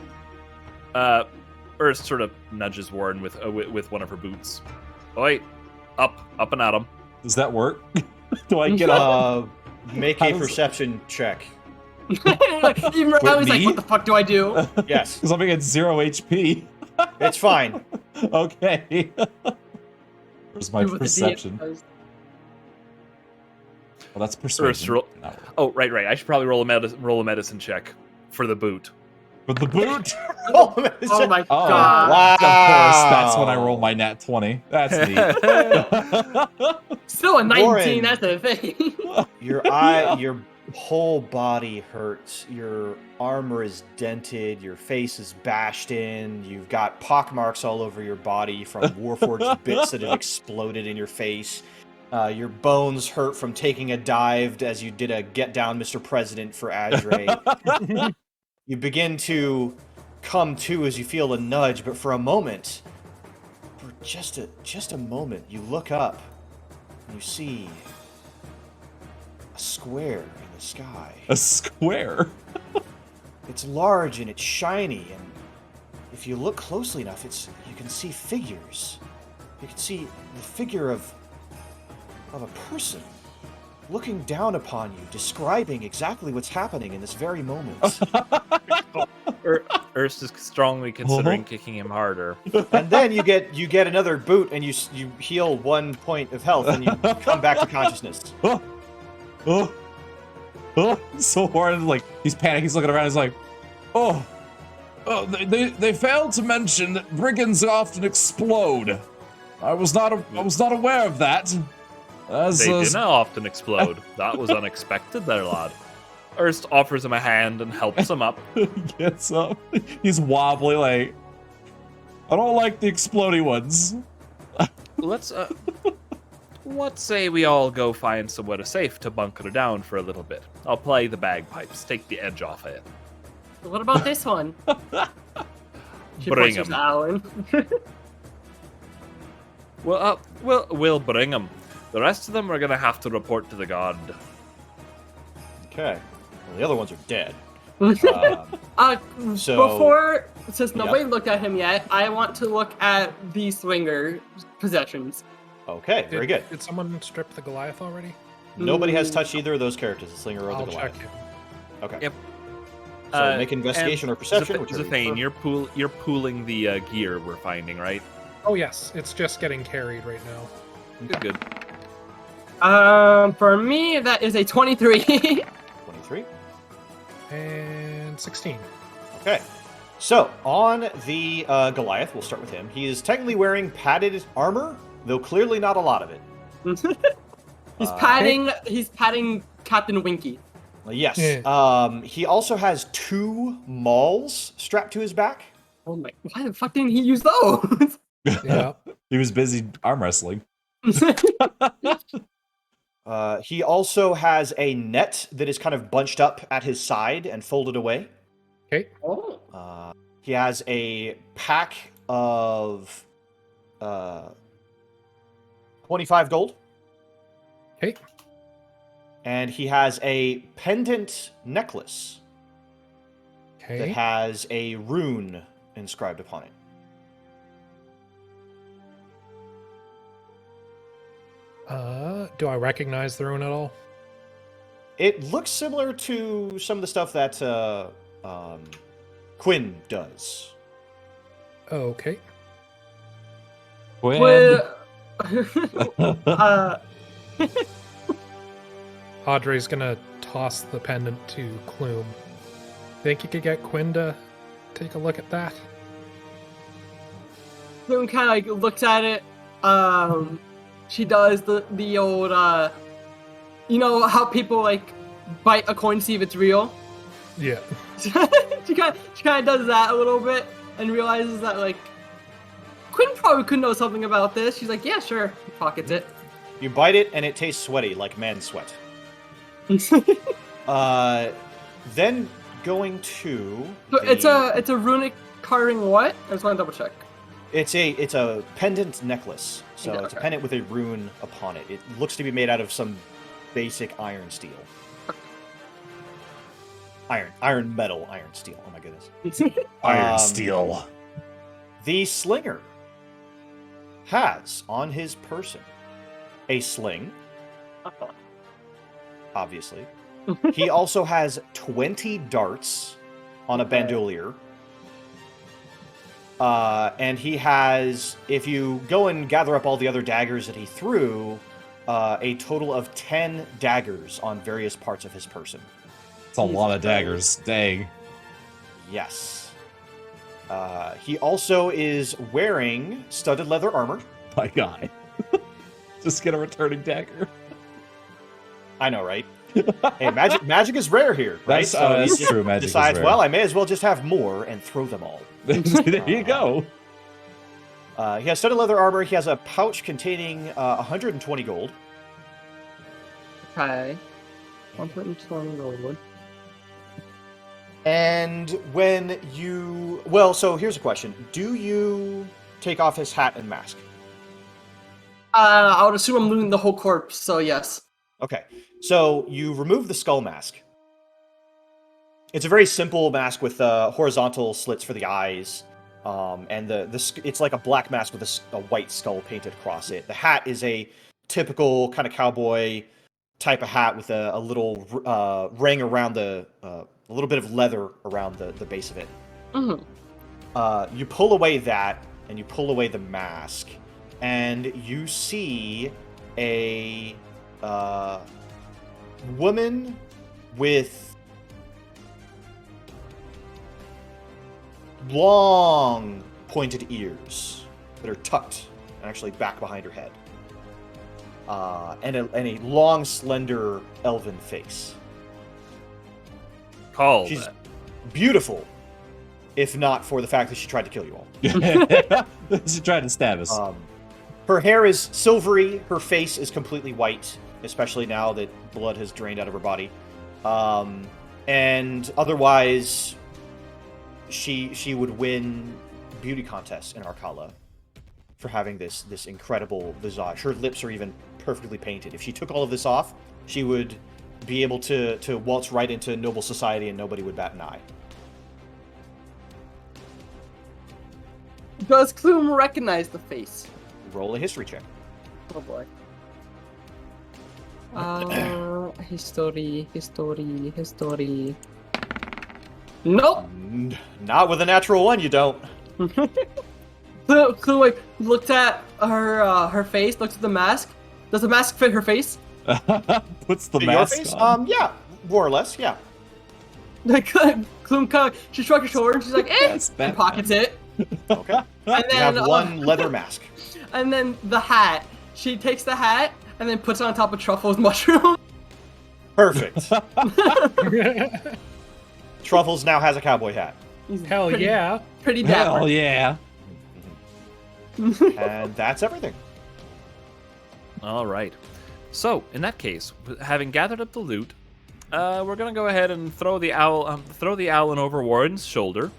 Erst sort of nudges Warren with one of her boots. Oi, up and at him. Does that work? Do I get up? Make How a does- perception check. Even I was like, me? what the fuck do I do? Yes, Because I'm at 0 HP. it's fine. Okay. Where's my With the perception? DM. Well, that's persuasion. roll- Not work. Oh, right. I should probably roll a medicine check for the boot. But the boot. Oh, Oh my Oh, god. wow. Of course, that's when I roll my nat 20. That's neat. Still a 19, Warren. that's the thing. Your whole body hurts. Your armor is dented. Your face is bashed in. You've got pockmarks all over your body from Warforged bits that have exploded in your face. Your bones hurt from taking a dive as you did a get down, Mr. President for Adre. You begin to come to as you feel a nudge, but for a moment, for just a moment, you look up and you see a square in the sky. A square. It's large and it's shiny, and if you look closely enough, you can see figures. You can see the figure of a person looking down upon you, describing exactly what's happening in this very moment. Erst is strongly considering kicking him harder. And then you get another boot, and you heal 1 point of health, and you come back to consciousness. So Warren, like, he's panicking, he's looking around, he's like, they failed to mention that brigands often explode. I was not aware of that. They do not often explode. That was unexpected there, lad. Erst offers him a hand and helps him up. He gets up. He's wobbly, like, I don't like the exploding ones. Let's say we all go find somewhere safe to bunker down for a little bit. I'll play the bagpipes, take the edge off it. What about this one? She Bring points him. to Alan. We'll bring them. The rest of them are gonna have to report to the god. Okay. Well, the other ones are dead. So- Before, since Yeah. nobody looked at him yet, I want to look at the swinger possessions. Okay, very good. Did someone strip the Goliath already? Nobody has touched either of those characters, the Slinger or the I'll Goliath. check him. Okay. Yep. So make investigation or perception, whichever you Zafane, prefer. you're pooling the gear we're finding, right? Oh yes, it's just getting carried right now. Good. For me, that is a 23. 23. And 16. Okay. So, on the Goliath, we'll start with him. He is technically wearing padded armor, though clearly not a lot of it. He's patting Captain Winky. Yes. Yeah. He also has 2 mauls strapped to his back. Oh my, why the fuck didn't he use those? Yeah. He was busy arm wrestling. He also has a net that is kind of bunched up at his side and folded away. Okay. Oh. He has a pack of 25 gold. Okay. And he has a pendant necklace that Okay. has a rune inscribed upon it. Do I recognize the rune at all? It looks similar to some of the stuff that Quinn does. Okay. Quinn. Well, Audrey's gonna toss the pendant to Clume. Think you could get Quinn to take a look at that? Clume kind of like looks at it. She does the old, you know how people like bite a coin to see if it's real. Yeah. she kind of does that a little bit and realizes that like Quinn probably could know something about this. She's like, yeah, sure. Pockets it. You bite it, and it tastes sweaty, like man sweat. Then going to it's a runic carving. What? I just want to double check. It's a pendant necklace. So Yeah, it's a okay. pendant with a rune upon it. It looks to be made out of some basic iron steel. Iron metal, iron steel. Oh my goodness. Iron steel. The slinger has on his person a sling, obviously. He also has 20 darts on a bandolier. And he has, if you go and gather up all the other daggers that he threw, a total of 10 daggers on various parts of his person. It's a lot of daggers. Dang. Yes. He also is wearing studded leather armor. My guy. Just get a returning dagger. I know, right? Hey, magic is rare here, right? That's he true. Magic decides, is rare. well, I may as well just have more and throw them all. There you go. He has studded leather armor. He has a pouch containing 120 gold. Okay. 120 gold. And when you... Well, so here's a question. Do you take off his hat and mask? I would assume I'm looting the whole corpse, so yes. Okay. So you remove the skull mask. It's a very simple mask with horizontal slits for the eyes. And it's like a black mask with a white skull painted across it. The hat is a typical kind of cowboy type of hat with a little ring around a little bit of leather around the base of it. Mm-hmm. You pull away that, and you pull away the mask, and you see a woman with long pointed ears that are tucked actually back behind her head, and a long, slender elven face. Call She's that. beautiful, if not for the fact that she tried to kill you all. She tried to stab us. Her hair is silvery. Her face is completely white, especially now that blood has drained out of her body. And otherwise, she would win beauty contests in Arcala for having this incredible visage. Her lips are even perfectly painted. If she took all of this off, she would be able to waltz right into noble society and nobody would bat an eye. Does Clume recognize the face? Roll a history check. Oh boy. History. Nope. Not with a natural one, you don't. Clume like looked at her face, looked at the mask. Does the mask fit her face? Puts the Your mask face? on. Yeah, more or less, yeah. Like Clume kind of, she shrugged her shoulder and she's like, That's and bad. pockets it. Okay. And You then have one leather mask. and then the hat. She takes the hat and then puts it on top of Truffle's mushroom. Perfect. Truffles now has a cowboy hat. Hell yeah. Pretty dapper. Hell yeah. And that's everything. All right. So, in that case, having gathered up the loot, we're gonna go ahead and throw the owl on over Warren's shoulder,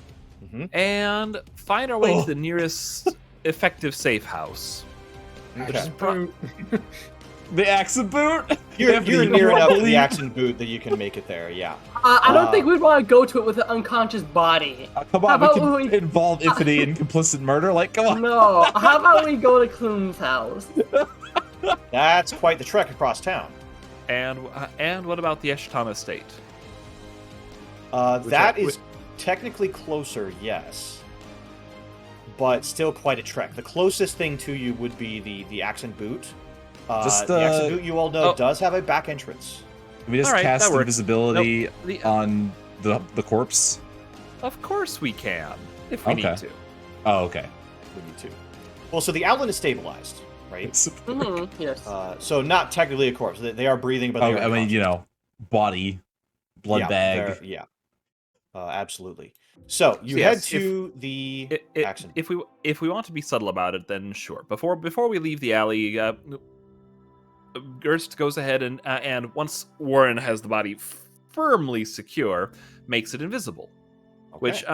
and find our way to the nearest effective safe house. Okay. The accent boot? You're near enough to the wobbly- accent boot that you can make it there, yeah. I don't think we'd want to go to it with an unconscious body. Come How on, about we can we- involve Ifany in complicit murder. Like, come on. No. How about we go to Clume's house? That's quite the trek across town. And what about the Eshton estate? That is technically closer, yes. But still quite a trek. The closest thing to you would be the accent boot. The accent boot, you all know, does have a back entrance. Can we just All right, cast that works. invisibility Nope. on the corpse? Of course we can, if we Okay. need to. Oh, okay. We need to. Well, so the outlet is stabilized, right? Yes. So not technically a corpse. They are breathing, but they are I mean, body, blood bag. Yeah. Absolutely. So you head to the accident. If we want to be subtle about it, then sure. Before we leave the alley, Gerst goes ahead and once Warren has the body firmly secure, makes it invisible. Okay. Which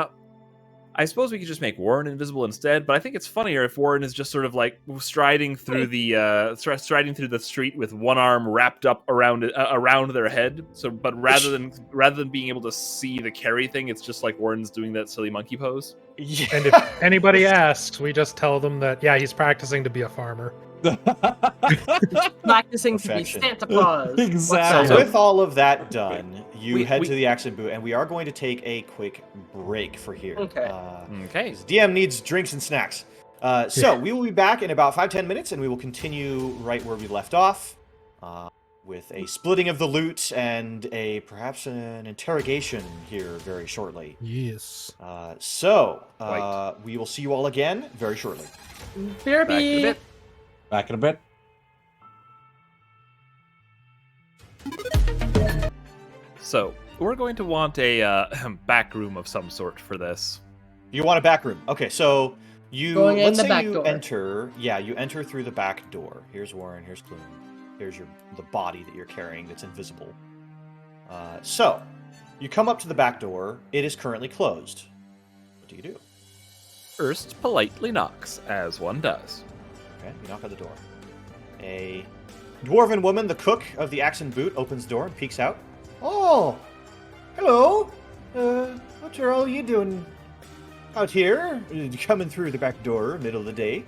I suppose we could just make Warren invisible instead, but I think it's funnier if Warren is just sort of like striding through the street with one arm wrapped up around their head. So, but rather than being able to see the carry thing, it's just like Warren's doing that silly monkey pose. Yeah. And if anybody asks, we just tell them that he's practicing to be a farmer. Practicing to be Perfection. Santa Claus. Exactly. So with all of that done, you head to the accident booth, and we are going to take a quick break for here. Okay. Okay. DM needs drinks and snacks. So we will be back in about 5-10 minutes, and we will continue right where we left off, with a splitting of the loot and perhaps an interrogation here very shortly. Yes. We will see you all again very shortly. BRB. Back in a bit. So we're going to want a back room of some sort for this. You want a back room? Okay, so you Going in let's the say back you door. enter. Yeah, you enter through the back door. Here's Warren. Here's Gloom. Here's the body that you're carrying that's invisible. So you come up to the back door. It is currently closed. What do you do? Erst politely knocks, as one does. Okay, you knock on the door. A dwarven woman, the cook of the Axe and Boot, opens the door and peeks out. Oh, hello. What are all you doing out here? Coming through the back door, middle of the day.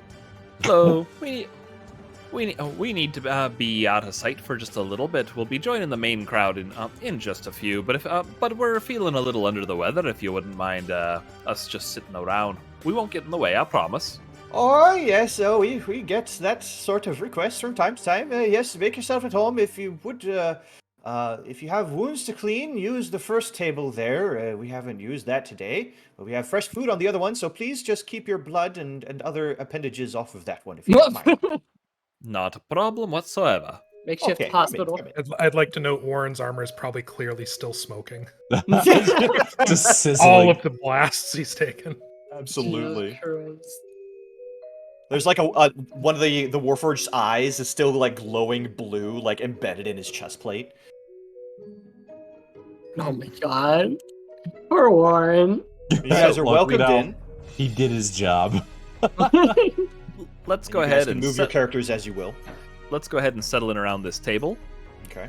Hello. We need to be out of sight for just a little bit. We'll be joining the main crowd in just a few. But we're feeling a little under the weather. If you wouldn't mind us just sitting around, we won't get in the way. I promise. Oh, yes, we get that sort of request from time to time. Yes, make yourself at home. If you would, if you have wounds to clean, use the first table there. We haven't used that today, but we have fresh food on the other one, so please just keep your blood and other appendages off of that one, if you don't mind. Not a problem whatsoever. Makeshift Okay, hospital. come in. I'd like to note Warren's armor is probably clearly still smoking. Just sizzling. All of the blasts he's taken. Absolutely. Jesus Christ. There's like one of the Warforged's eyes is still like glowing blue, like embedded in his chest plate. Oh my god. Poor Warren. You guys are Look, welcomed in. He did his job. Let's go You guys ahead can and move your characters as you will. let's go ahead and settle in around this table. Okay.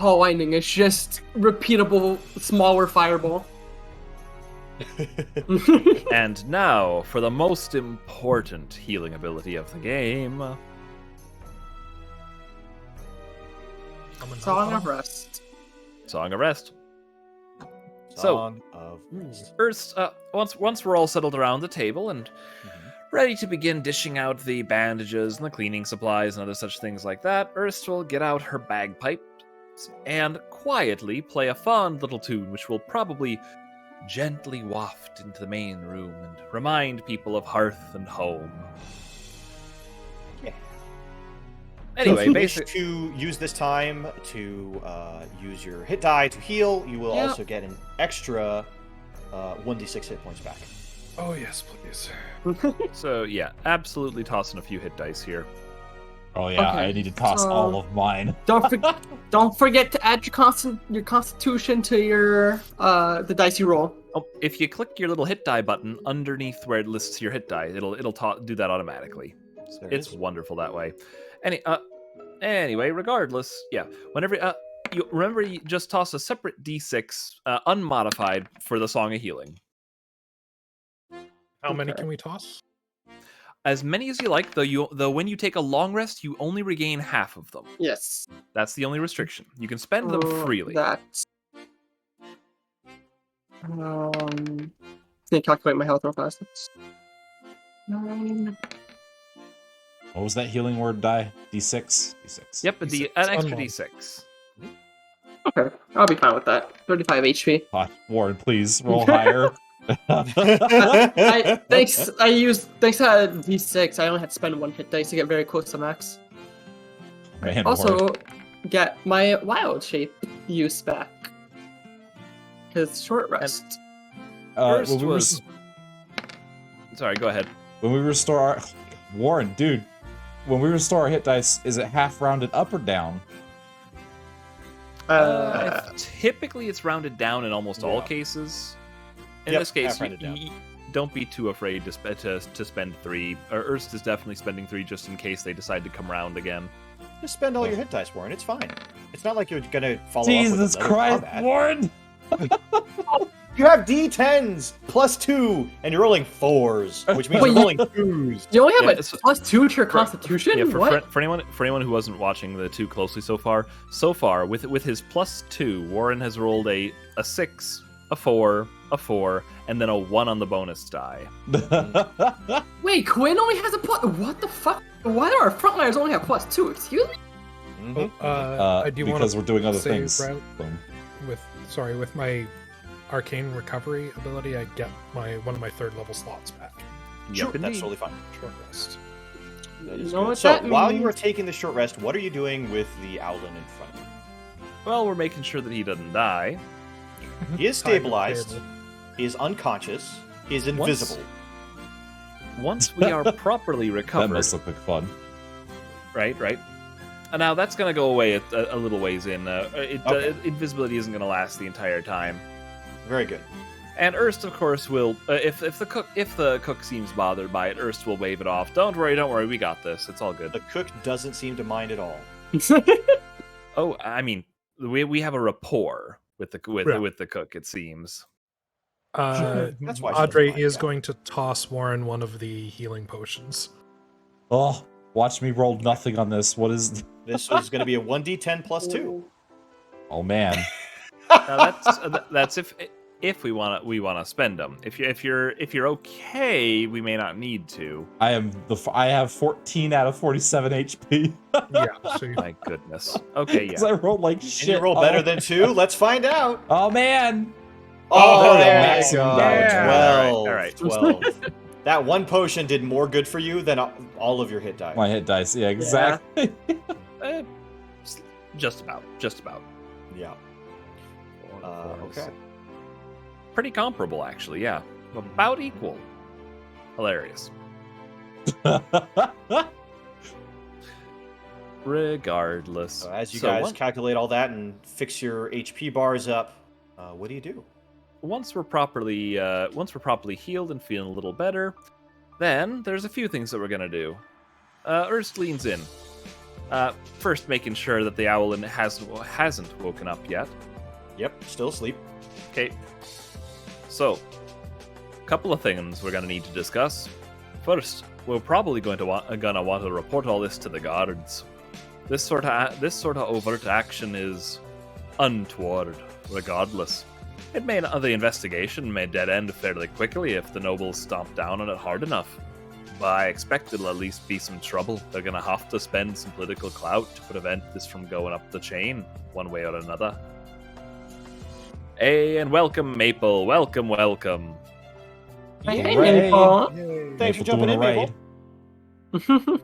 Oh, lightning. It's just repeatable, smaller fireball. And now for the most important healing ability of the game. Song of Rest. Song of Rest. Song of Rest. First, once we're all settled around the table and ready to begin dishing out the bandages and the cleaning supplies and other such things like that, Erst will get out her bagpipe and quietly play a fond little tune which will probably gently waft into the main room and remind people of hearth and home. Yeah. Anyway, if you wish basically, to use this time to use your hit die to heal, you will also get an extra 1d6 hit points back. Oh yes, please. so yeah, absolutely tossing a few hit dice here. Oh yeah, Okay, I need to toss so- all of mine. Don't forget to add your constitution to your the dice you roll. Oh, if you click your little hit die button underneath where it lists your hit die, it'll do that automatically. There it It's is. wonderful that way. Anyway, regardless, yeah. Whenever you remember, you just toss a separate d6 unmodified for the Song of Healing. How many Okay. can we toss? As many as you like, though when you take a long rest, you only regain half of them. Yes. That's the only restriction. You can spend them freely. That's. Can I calculate my health real fast? It's 9. What was that healing word die? D6? D6. Yep, D6, an extra unmodified. d6. Okay, I'll be fine with that. 35 HP. Warren, please roll higher. Thanks to V6, I only had to spend 1 hit dice to get very close to max. Man, Also, Warren. get my wild shape use back. His short rest. First When we was... Sorry, go ahead. when we restore our Warren, dude, when we restore our hit dice, is it half rounded up or down? Typically, it's rounded down in almost all cases. In this case, don't be too afraid to spend 3. Or Ernst is definitely spending 3 just in case they decide to come round again. Just spend all your hit dice, Warren. It's fine. It's not like you're gonna follow Jesus up with another Christ, combat. Warren! You have D10s +2, and you're rolling 4s, which means you're rolling 2s. You only have Yeah, a +2 to your constitution? Yeah, What? for anyone who wasn't watching the too closely so far with his +2, Warren has rolled a 6, a 4, a 4, and then a 1 on the bonus die. Wait, Quinn only has a plus. What the fuck? Why do our frontliners only have +2? Excuse me? I do want because we're doing other say, things. Brad, with my arcane recovery ability, I get one of my 3rd level slots back. Sure, Yep, that's indeed. totally fine. Short rest. That is You know good. what So, that while you means? are taking the short rest, what are you doing with the Owlin in front of you? Well, we're making sure that he doesn't die. He is Tied to the stabilized, table. he is unconscious, he is invisible. Once we are properly That recovered, must look like fun. right. And now that's gonna go away a little ways in. Okay. Invisibility isn't gonna last the entire time. Very good. And Ernst, of course, will if the cook seems bothered by it, Ernst will wave it off. Don't worry, we got this. It's all good. The cook doesn't seem to mind at all. Oh, I mean, we have a rapport with the cook. It seems. That's why she Audrey doesn't mind is that. going to toss Warren one of the healing potions. Oh, watch me roll nothing on this. What is... This is going to be a 1d10 +2. Oh, man. Now that's if we want to spend them. If you're okay, we may not need to. I have 14 out of 47 HP. Yeah, so My goodness. Okay, Because yeah. I rolled like Can shit. you roll better than 2? Let's find out. Oh, man. Oh, there there we you go. go. Yeah. 12. All right. 12. That one potion did more good for you than all of your hit die. My hit dice. Yeah, exactly. Eh, just about. Yeah. Okay. Pretty comparable, actually. Yeah, about equal. Hilarious. Regardless. So as you So guys calculate all that and fix your HP bars up, what do you do? once we're properly healed and feeling a little better, then there's a few things that we're gonna do. Ernst leans in. First, making sure that the owl hasn't woken up yet. Yep, still asleep. Okay. So, a couple of things we're gonna need to discuss. First, we're probably gonna want to report all this to the guards. This sort of overt action is untoward, regardless. The investigation may dead end fairly quickly if the nobles stomp down on it hard enough. But I expect it'll at least be some trouble. They're gonna have to spend some political clout to prevent this from going up the chain, one way or another. Hey, and welcome, Maple. Welcome. Hey, Hooray. Maple. Thanks for Maple jumping in, doing a Maple.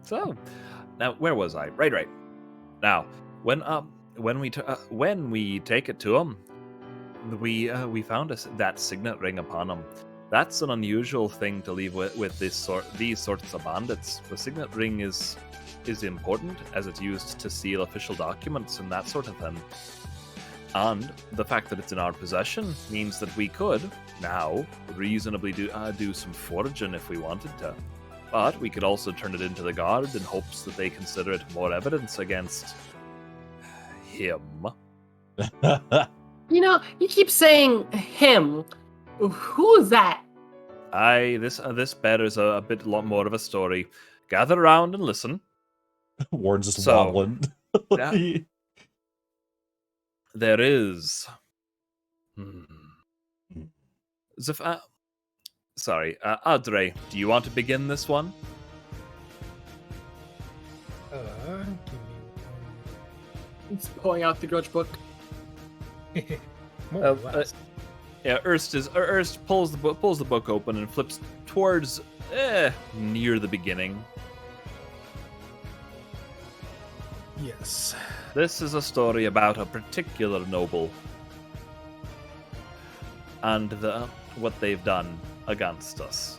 So, now where was I? Right. Now, when we take it to him, we found that signet ring upon him. That's an unusual thing to leave with these sorts of bandits. The signet ring is important as it's used to seal official documents and that sort of thing. And the fact that it's in our possession means that we could now reasonably do some foraging if we wanted to. But we could also turn it into the guard in hopes that they consider it more evidence against him. You know, you keep saying him. Who is that? This bears a lot more of a story. Gather around and listen. Warren's just So, wobbling. yeah. There is. Audrey, do you want to begin this one? Give me He's pulling out the grudge book. one. More or less. Ernst pulls the book open and flips towards near the beginning. Yes. This is a story about a particular noble and what they've done against us.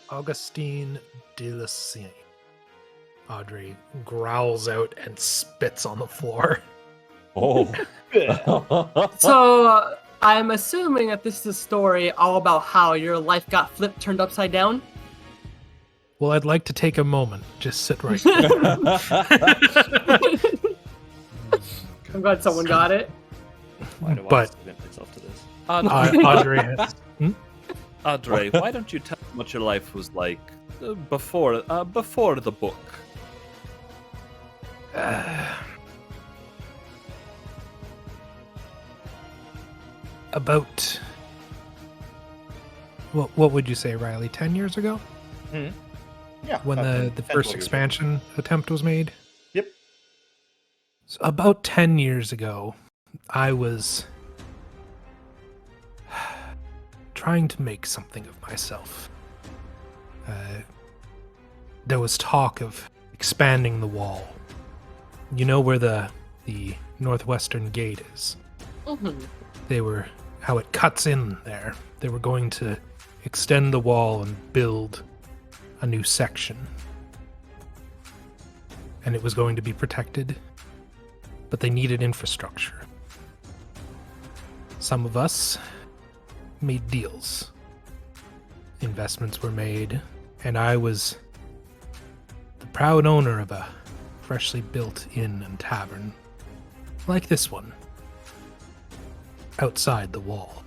Augustine de la Seine. Audrey growls out and spits on the floor. Oh. So I'm assuming that this is a story all about how your life got turned upside down. Well, I'd like to take a moment. Just sit right there. I'm glad someone got it. Why do I But- submit myself to this? Audrey has... Audrey, why don't you tell me what your life was like before the book? About... What would you say, Riley? 10 years ago? Yeah. When about 10, the 10, 12 first years ago. expansion attempt was made? Yep. So about 10 years ago, I was trying to make something of myself. There was talk of expanding the wall. You know where the northwestern gate is? Mhm. How it cuts in there. They were going to extend the wall and build a new section. And it was going to be protected, but they needed infrastructure. Some of us made deals. Investments were made, and I was the proud owner of a freshly built inn and tavern, like this one, outside the wall.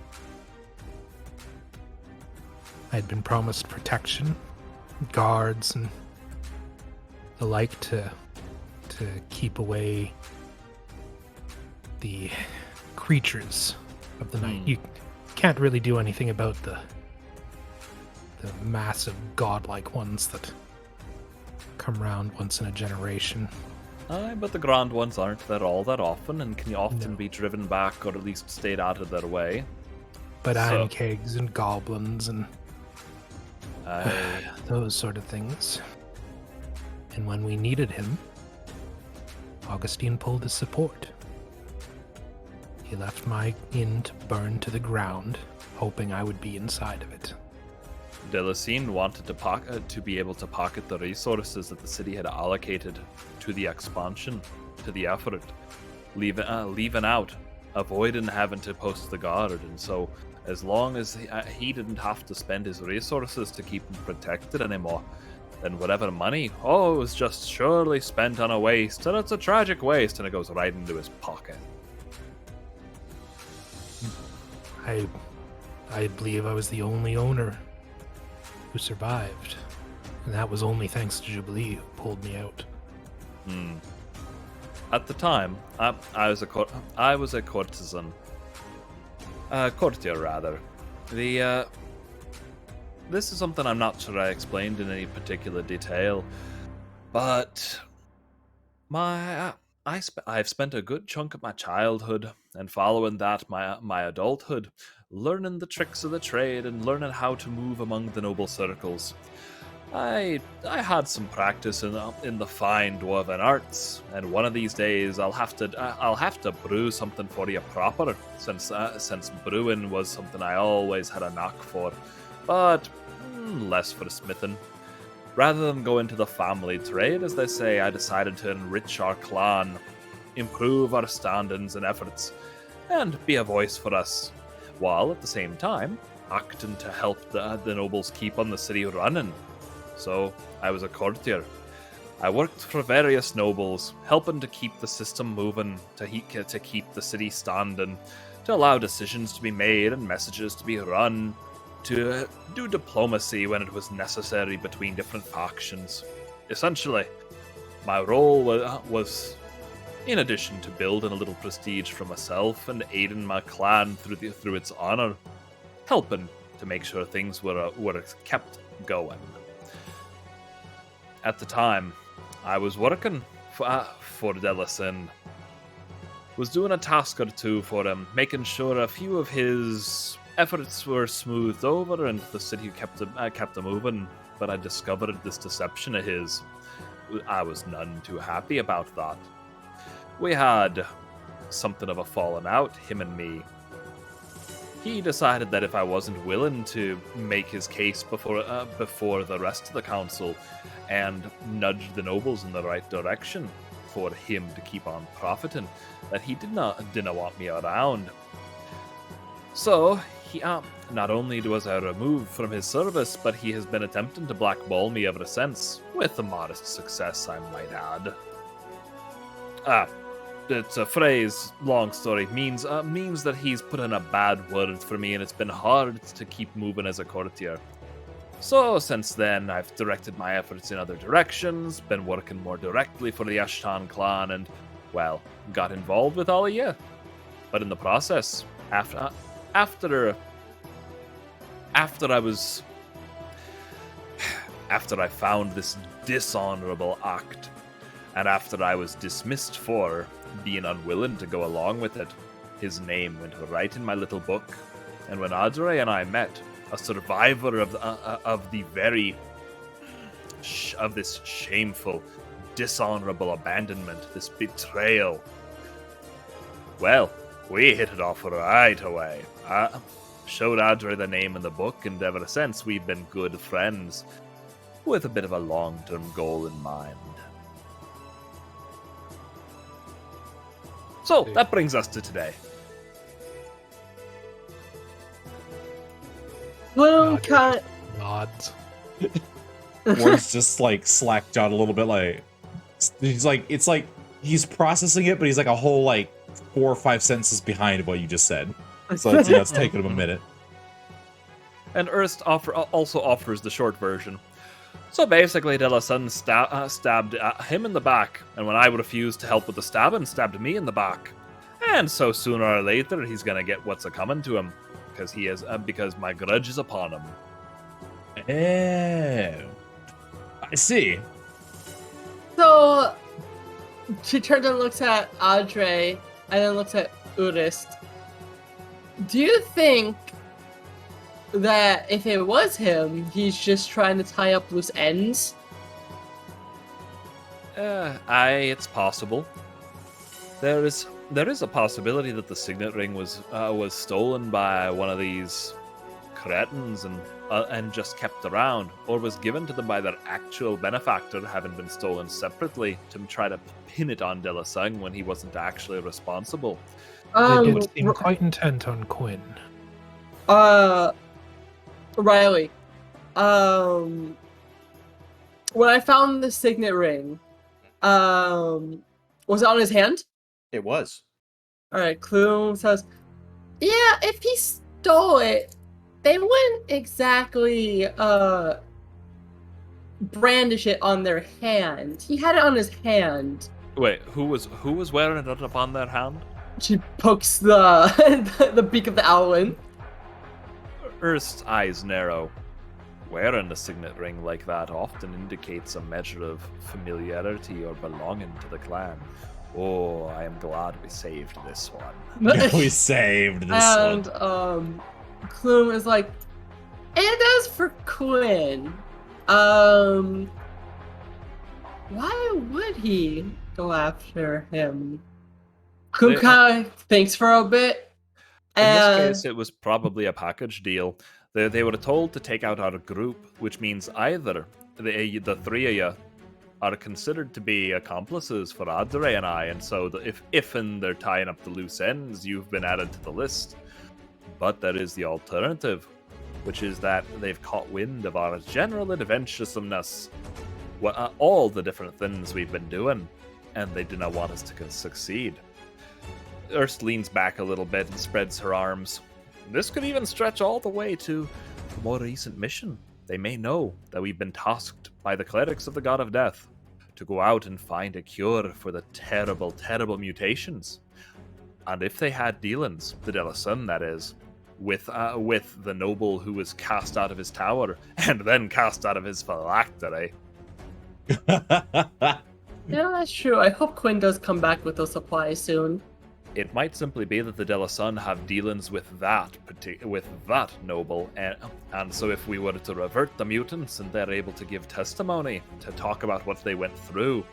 I had been promised protection, guards, and the like to keep away the creatures of the night. You can't really do anything about the massive godlike ones that come around once in a generation. But the grand ones aren't there all that often and can often No. be driven back or at least stayed out of their way. But So- kegs and goblins and those sort of things. And when we needed him, Augustine pulled his support. He left my inn to burn to the ground, hoping I would be inside of it. Delacine wanted to be able to pocket the resources that the city had allocated to the expansion, to the effort, leaving out, avoiding having to post the guard. And so, as long as he didn't have to spend his resources to keep him protected anymore, then whatever money, it was just surely spent on a waste, and it's a tragic waste, and it goes right into his pocket. I believe I was the only owner who survived, and that was only thanks to Jubilee, who pulled me out. At the time, I was a courtesan, courtier rather. This is something I'm not sure I explained in any particular detail, but I've spent a good chunk of my childhood and following that my adulthood learning the tricks of the trade and learning how to move among the noble circles. I had some practice in the fine dwarven arts, and one of these days I'll have to brew something for you proper, since brewing was something I always had a knack for, but less for smithing. Rather than go into the family trade, as they say, I decided to enrich our clan, improve our standings and efforts, and be a voice for us, while at the same time acting to help the nobles keep on the city running. So I was a courtier. I worked for various nobles, helping to keep the system moving, to keep the city standing, to allow decisions to be made and messages to be run, to do diplomacy when it was necessary between different factions. Essentially, my role was, in addition to building a little prestige for myself and aiding my clan through its honor, helping to make sure things were kept going. At the time, I was working for Delacin, was doing a task or two for him, making sure a few of his efforts were smoothed over and the city kept him moving. But I discovered this deception of his. I was none too happy about that. We had something of a falling out, him and me. He decided that if I wasn't willing to make his case before the rest of the council and nudge the nobles in the right direction for him to keep on profiting, that he didn't want me around. So he not only was I removed from his service, but he has been attempting to blackball me ever since, with a modest success, I might add. It's a phrase, long story, means that he's put in a bad word for me, and it's been hard to keep moving as a courtier. So since then, I've directed my efforts in other directions, been working more directly for the Ashtan clan, and, well, got involved with all of you. But in the process, after I found this dishonorable act, and after I was dismissed for being unwilling to go along with it, his name went right in my little book. And when Audrey and I met, a survivor of this shameful, dishonorable abandonment, this betrayal, well, we hit it off right away. I showed Audrey the name in the book, and ever since we've been good friends, with a bit of a long-term goal in mind. So, that brings us to today. Bloom cut. Nods. Ward's just like slacked out a little bit. Like he's like, it's like he's processing it, but he's like a whole like 4 or 5 sentences behind what you just said. So it's taking him a minute. And Ernst also offers the short version. So basically, De La Sun stabbed him in the back, and when I refused to help with the stabbing, stabbed me in the back. And so sooner or later, he's gonna get what's a-coming to him, because my grudge is upon him. Oh, I see. So she turns and looks at Audrey, and then looks at Urist. Do you think that if it was him, he's just trying to tie up loose ends? It's possible. There is a possibility that the signet ring was stolen by one of these cretins and just kept around, or was given to them by their actual benefactor, having been stolen separately, to try to pin it on De La Sun when he wasn't actually responsible. They did seem quite intent on Quinn. Riley, when I found the signet ring, was it on his hand? It was. Alright, Clume says, yeah, if he stole it, they wouldn't exactly, brandish it on their hand. He had it on his hand. Wait, who was wearing it up on their hand? She pokes the the beak of the owl in. Ernst's eyes narrow. Wearing a signet ring like that often indicates a measure of familiarity or belonging to the clan. Oh, I am glad we saved this one. We saved this and, one. Clume is like, and as for Quinn, why would he go after him? Clume kind of thinks for a bit. In this case, it was probably a package deal. They were told to take out our group, which means either the three of you are considered to be accomplices for Audrey and I, and so if they're tying up the loose ends, you've been added to the list. But there is the alternative, which is that they've caught wind of our general adventuresomeness, all the different things we've been doing, and they do not want us to succeed. Ernst leans back a little bit and spreads her arms. This could even stretch all the way to a more recent mission. They may know that we've been tasked by the clerics of the God of Death to go out and find a cure for the terrible, terrible mutations. And if they had dealings, the De La Sun, that is, with the noble who was cast out of his tower and then cast out of his phylactery. Yeah, that's true. I hope Quinn does come back with those supplies soon. It might simply be that the De La Sun have dealings with that noble, and so if we were to revert the mutants and they're able to give testimony to talk about what they went through,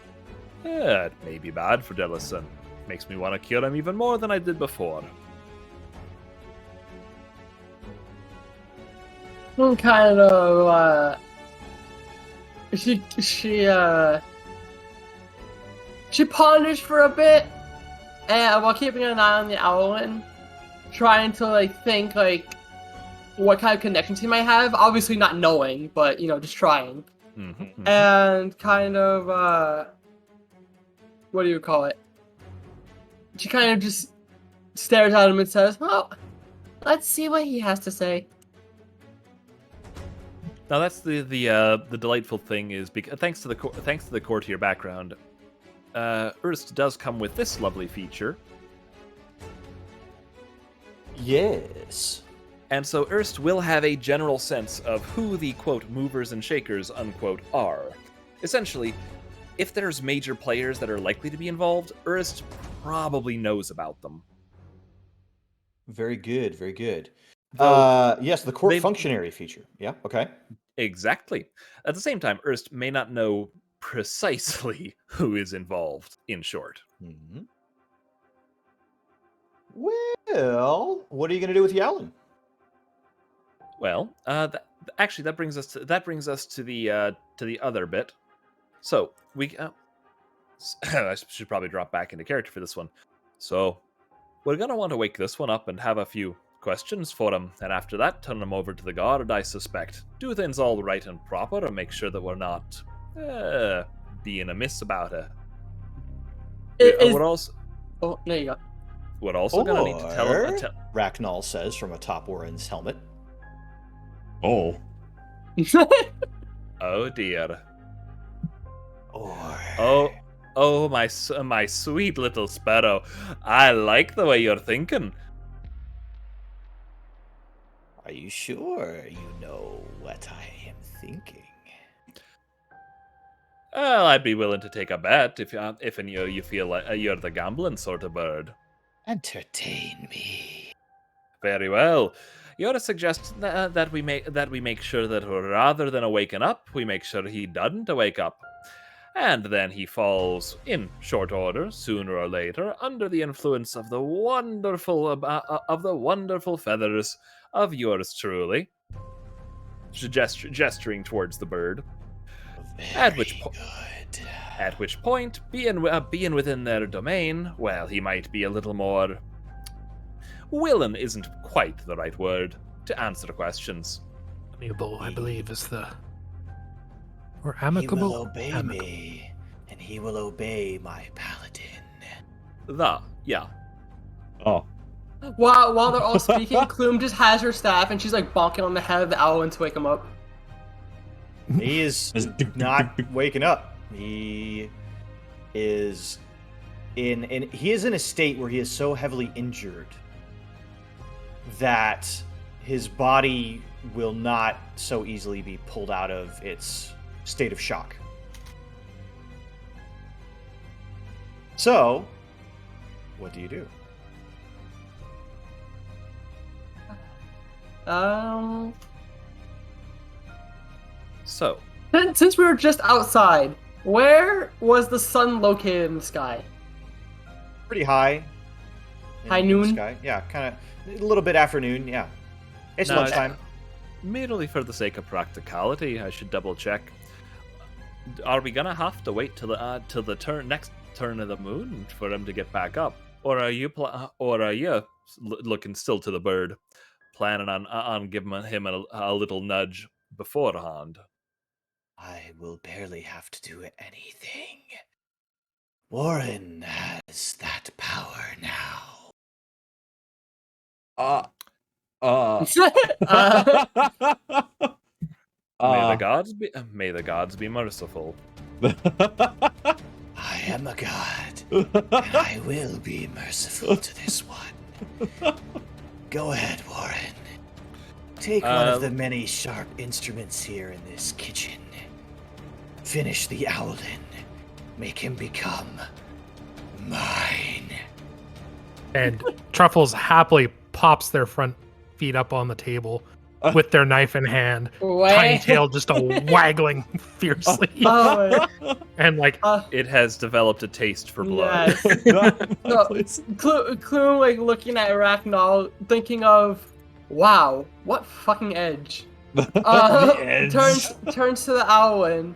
it may be bad for De La Sun. Makes me want to cure him even more than I did before. Kind of, she ponders for a bit, and while keeping an eye on the Owlin, trying to like think like what kind of connections he might have. Obviously not knowing, but just trying. And kind of what do you call it? She kind of just stares at him and says, "Well, let's see what he has to say." Now that's the delightful thing is thanks to the courtier background, Ernst does come with this lovely feature. Yes. And so Ernst will have a general sense of who the quote movers and shakers unquote are. Essentially, if there's major players that are likely to be involved, Ernst probably knows about them. Very good, very good. Though yes, the court functionary feature. Yeah, okay. Exactly. At the same time, Ernst may not know precisely who is involved, in short. Well, what are you going to do with Yowlin? Well, actually, that brings us to the other bit. So we I should probably drop back into character for this one. So we're gonna want to wake this one up and have a few questions for him, and after that, turn him over to the guard. I suspect do things all right and proper, and make sure that we're not being amiss about it. We're also. Oh, there you go. We're also gonna need to tell him. Racknall says from atop Warren's helmet. Oh. Oh dear. Or... Oh, my sweet little sparrow. I like the way you're thinking. Are you sure you know what I am thinking? Well, I'd be willing to take a bet if you feel like you're the gambling sort of bird. Entertain me. Very well. You're suggesting that we make sure that rather than awaken up, we make sure he doesn't wake up. And then he falls, in short order, sooner or later, under the influence of the wonderful feathers of yours truly. Gesturing towards the bird. At which point, being within their domain, well, he might be a little more. Willing isn't quite the right word to answer questions. Amiable, I believe, is the. Or amicable? He will obey me, and he will obey my paladin. Yeah. Oh. While they're all speaking, Clume just has her staff, and she's like bonking on the head of the owl to wake him up. He is not waking up. He is in a state where he is so heavily injured that his body will not so easily be pulled out of its state of shock. So, what do you do? So, since we were just outside, where was the sun located in the sky? Pretty high. High noon? Sky. Yeah, kind of a little bit afternoon. Yeah, it's lunchtime. Merely for the sake of practicality, I should double check. Are we gonna have to wait till the next turn of the moon for him to get back up, or are you looking still to the bird, planning on giving him a little nudge beforehand? I will barely have to do anything. Warren has that power now. May the gods be merciful. I am a god, and I will be merciful to this one. Go ahead, Warren. Take one of the many sharp instruments here in this kitchen. Finish the Owlin. Make him become mine. And Truffles happily pops their front feet up on the table with their knife in hand. Tiny tail just waggling fiercely. And like It has developed a taste for blood. Yes. Clue like looking at Arachnol, thinking of, wow, what fucking edge. edge. Turns to the Owlin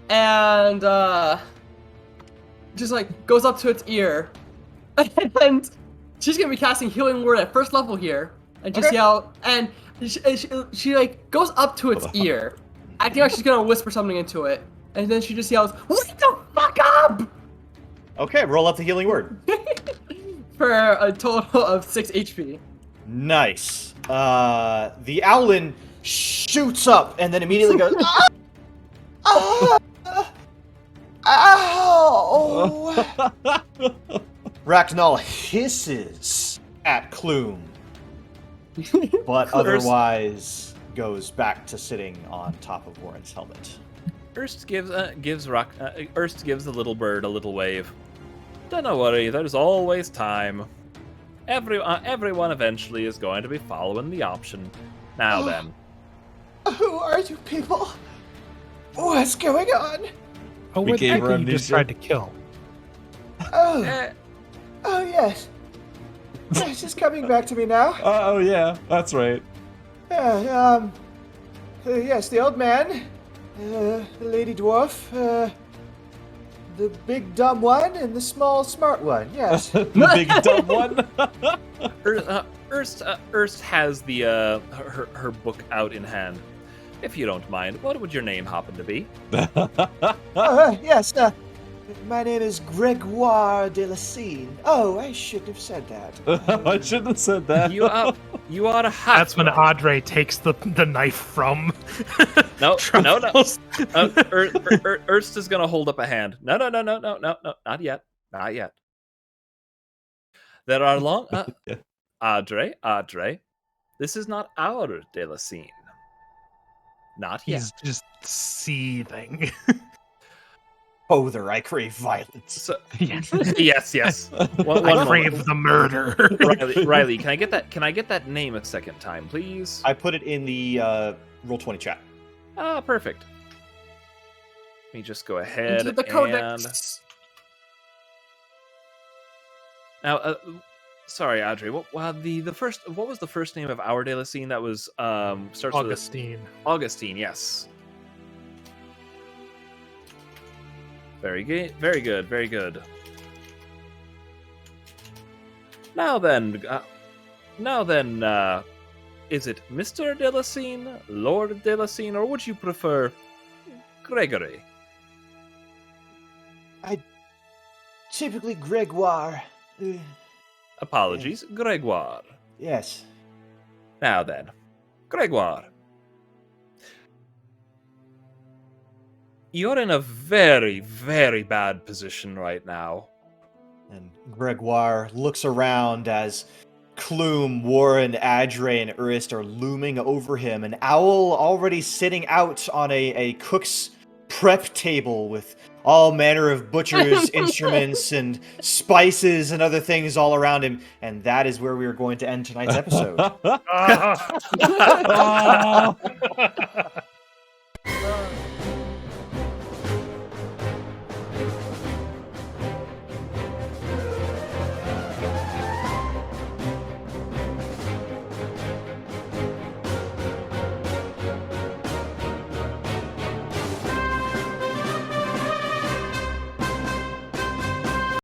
and just like goes up to its ear. And she's gonna be casting Healing Word at first level here. And just yell, and she like goes up to its ear, acting like she's gonna whisper something into it. And then she just yells, "Wake the fuck up!" Okay, roll up the healing word. For a total of 6 HP. Nice. The Owlin shoots up and then immediately goes, "Ah! Ow! Rachnol hisses at Clume, but otherwise goes back to sitting on top of Warren's helmet. Erst gives the little bird a little wave. Don't worry, there's always time. Everyone eventually is going to be following the option. Now then. Who are you people? What's going on? oh, We what gave the heck her you just amnesia. tried to kill? Oh, Eh, oh yes. This is coming back to me now. Oh yeah, that's right. Yes, the old man, the lady dwarf, the big dumb one, and the small smart one. Yes. The big dumb one. Erst has the her book out in hand. If you don't mind, what would your name happen to be? Yes. My name is Gregoire de la Cine. Oh, I shouldn't have said that. I shouldn't have said that. You are a half. That's when Audrey takes the knife from No. Truffles. Erst is gonna hold up a hand. No, not yet. There are long. Audrey, this is not our de la Cine. Not yet. He's just seething. Further, I crave violence. So, Yes. yes. I One crave moment. the murder. Riley, can I get that? Can I get that name a second time, please? I put it in the Roll20 chat. Ah, perfect. Let me just go ahead Into the and codex. now. Sorry, Audrey. What was the first name of our de la Cine? That was starts Augustine. with Augustine. Yes. Very good. Very good. Now then, is it Mr. de la Cine, Lord de la Cine, or would you prefer Gregory? Typically Gregoire. Apologies, Gregoire. Yes. Now then, Gregoire. You're in a very, very bad position right now. And Gregoire looks around as Clume, Warren, Adre, and Urist are looming over him. An owl already sitting out on a cook's prep table with all manner of butcher's instruments and spices and other things all around him. And that is where we are going to end tonight's episode.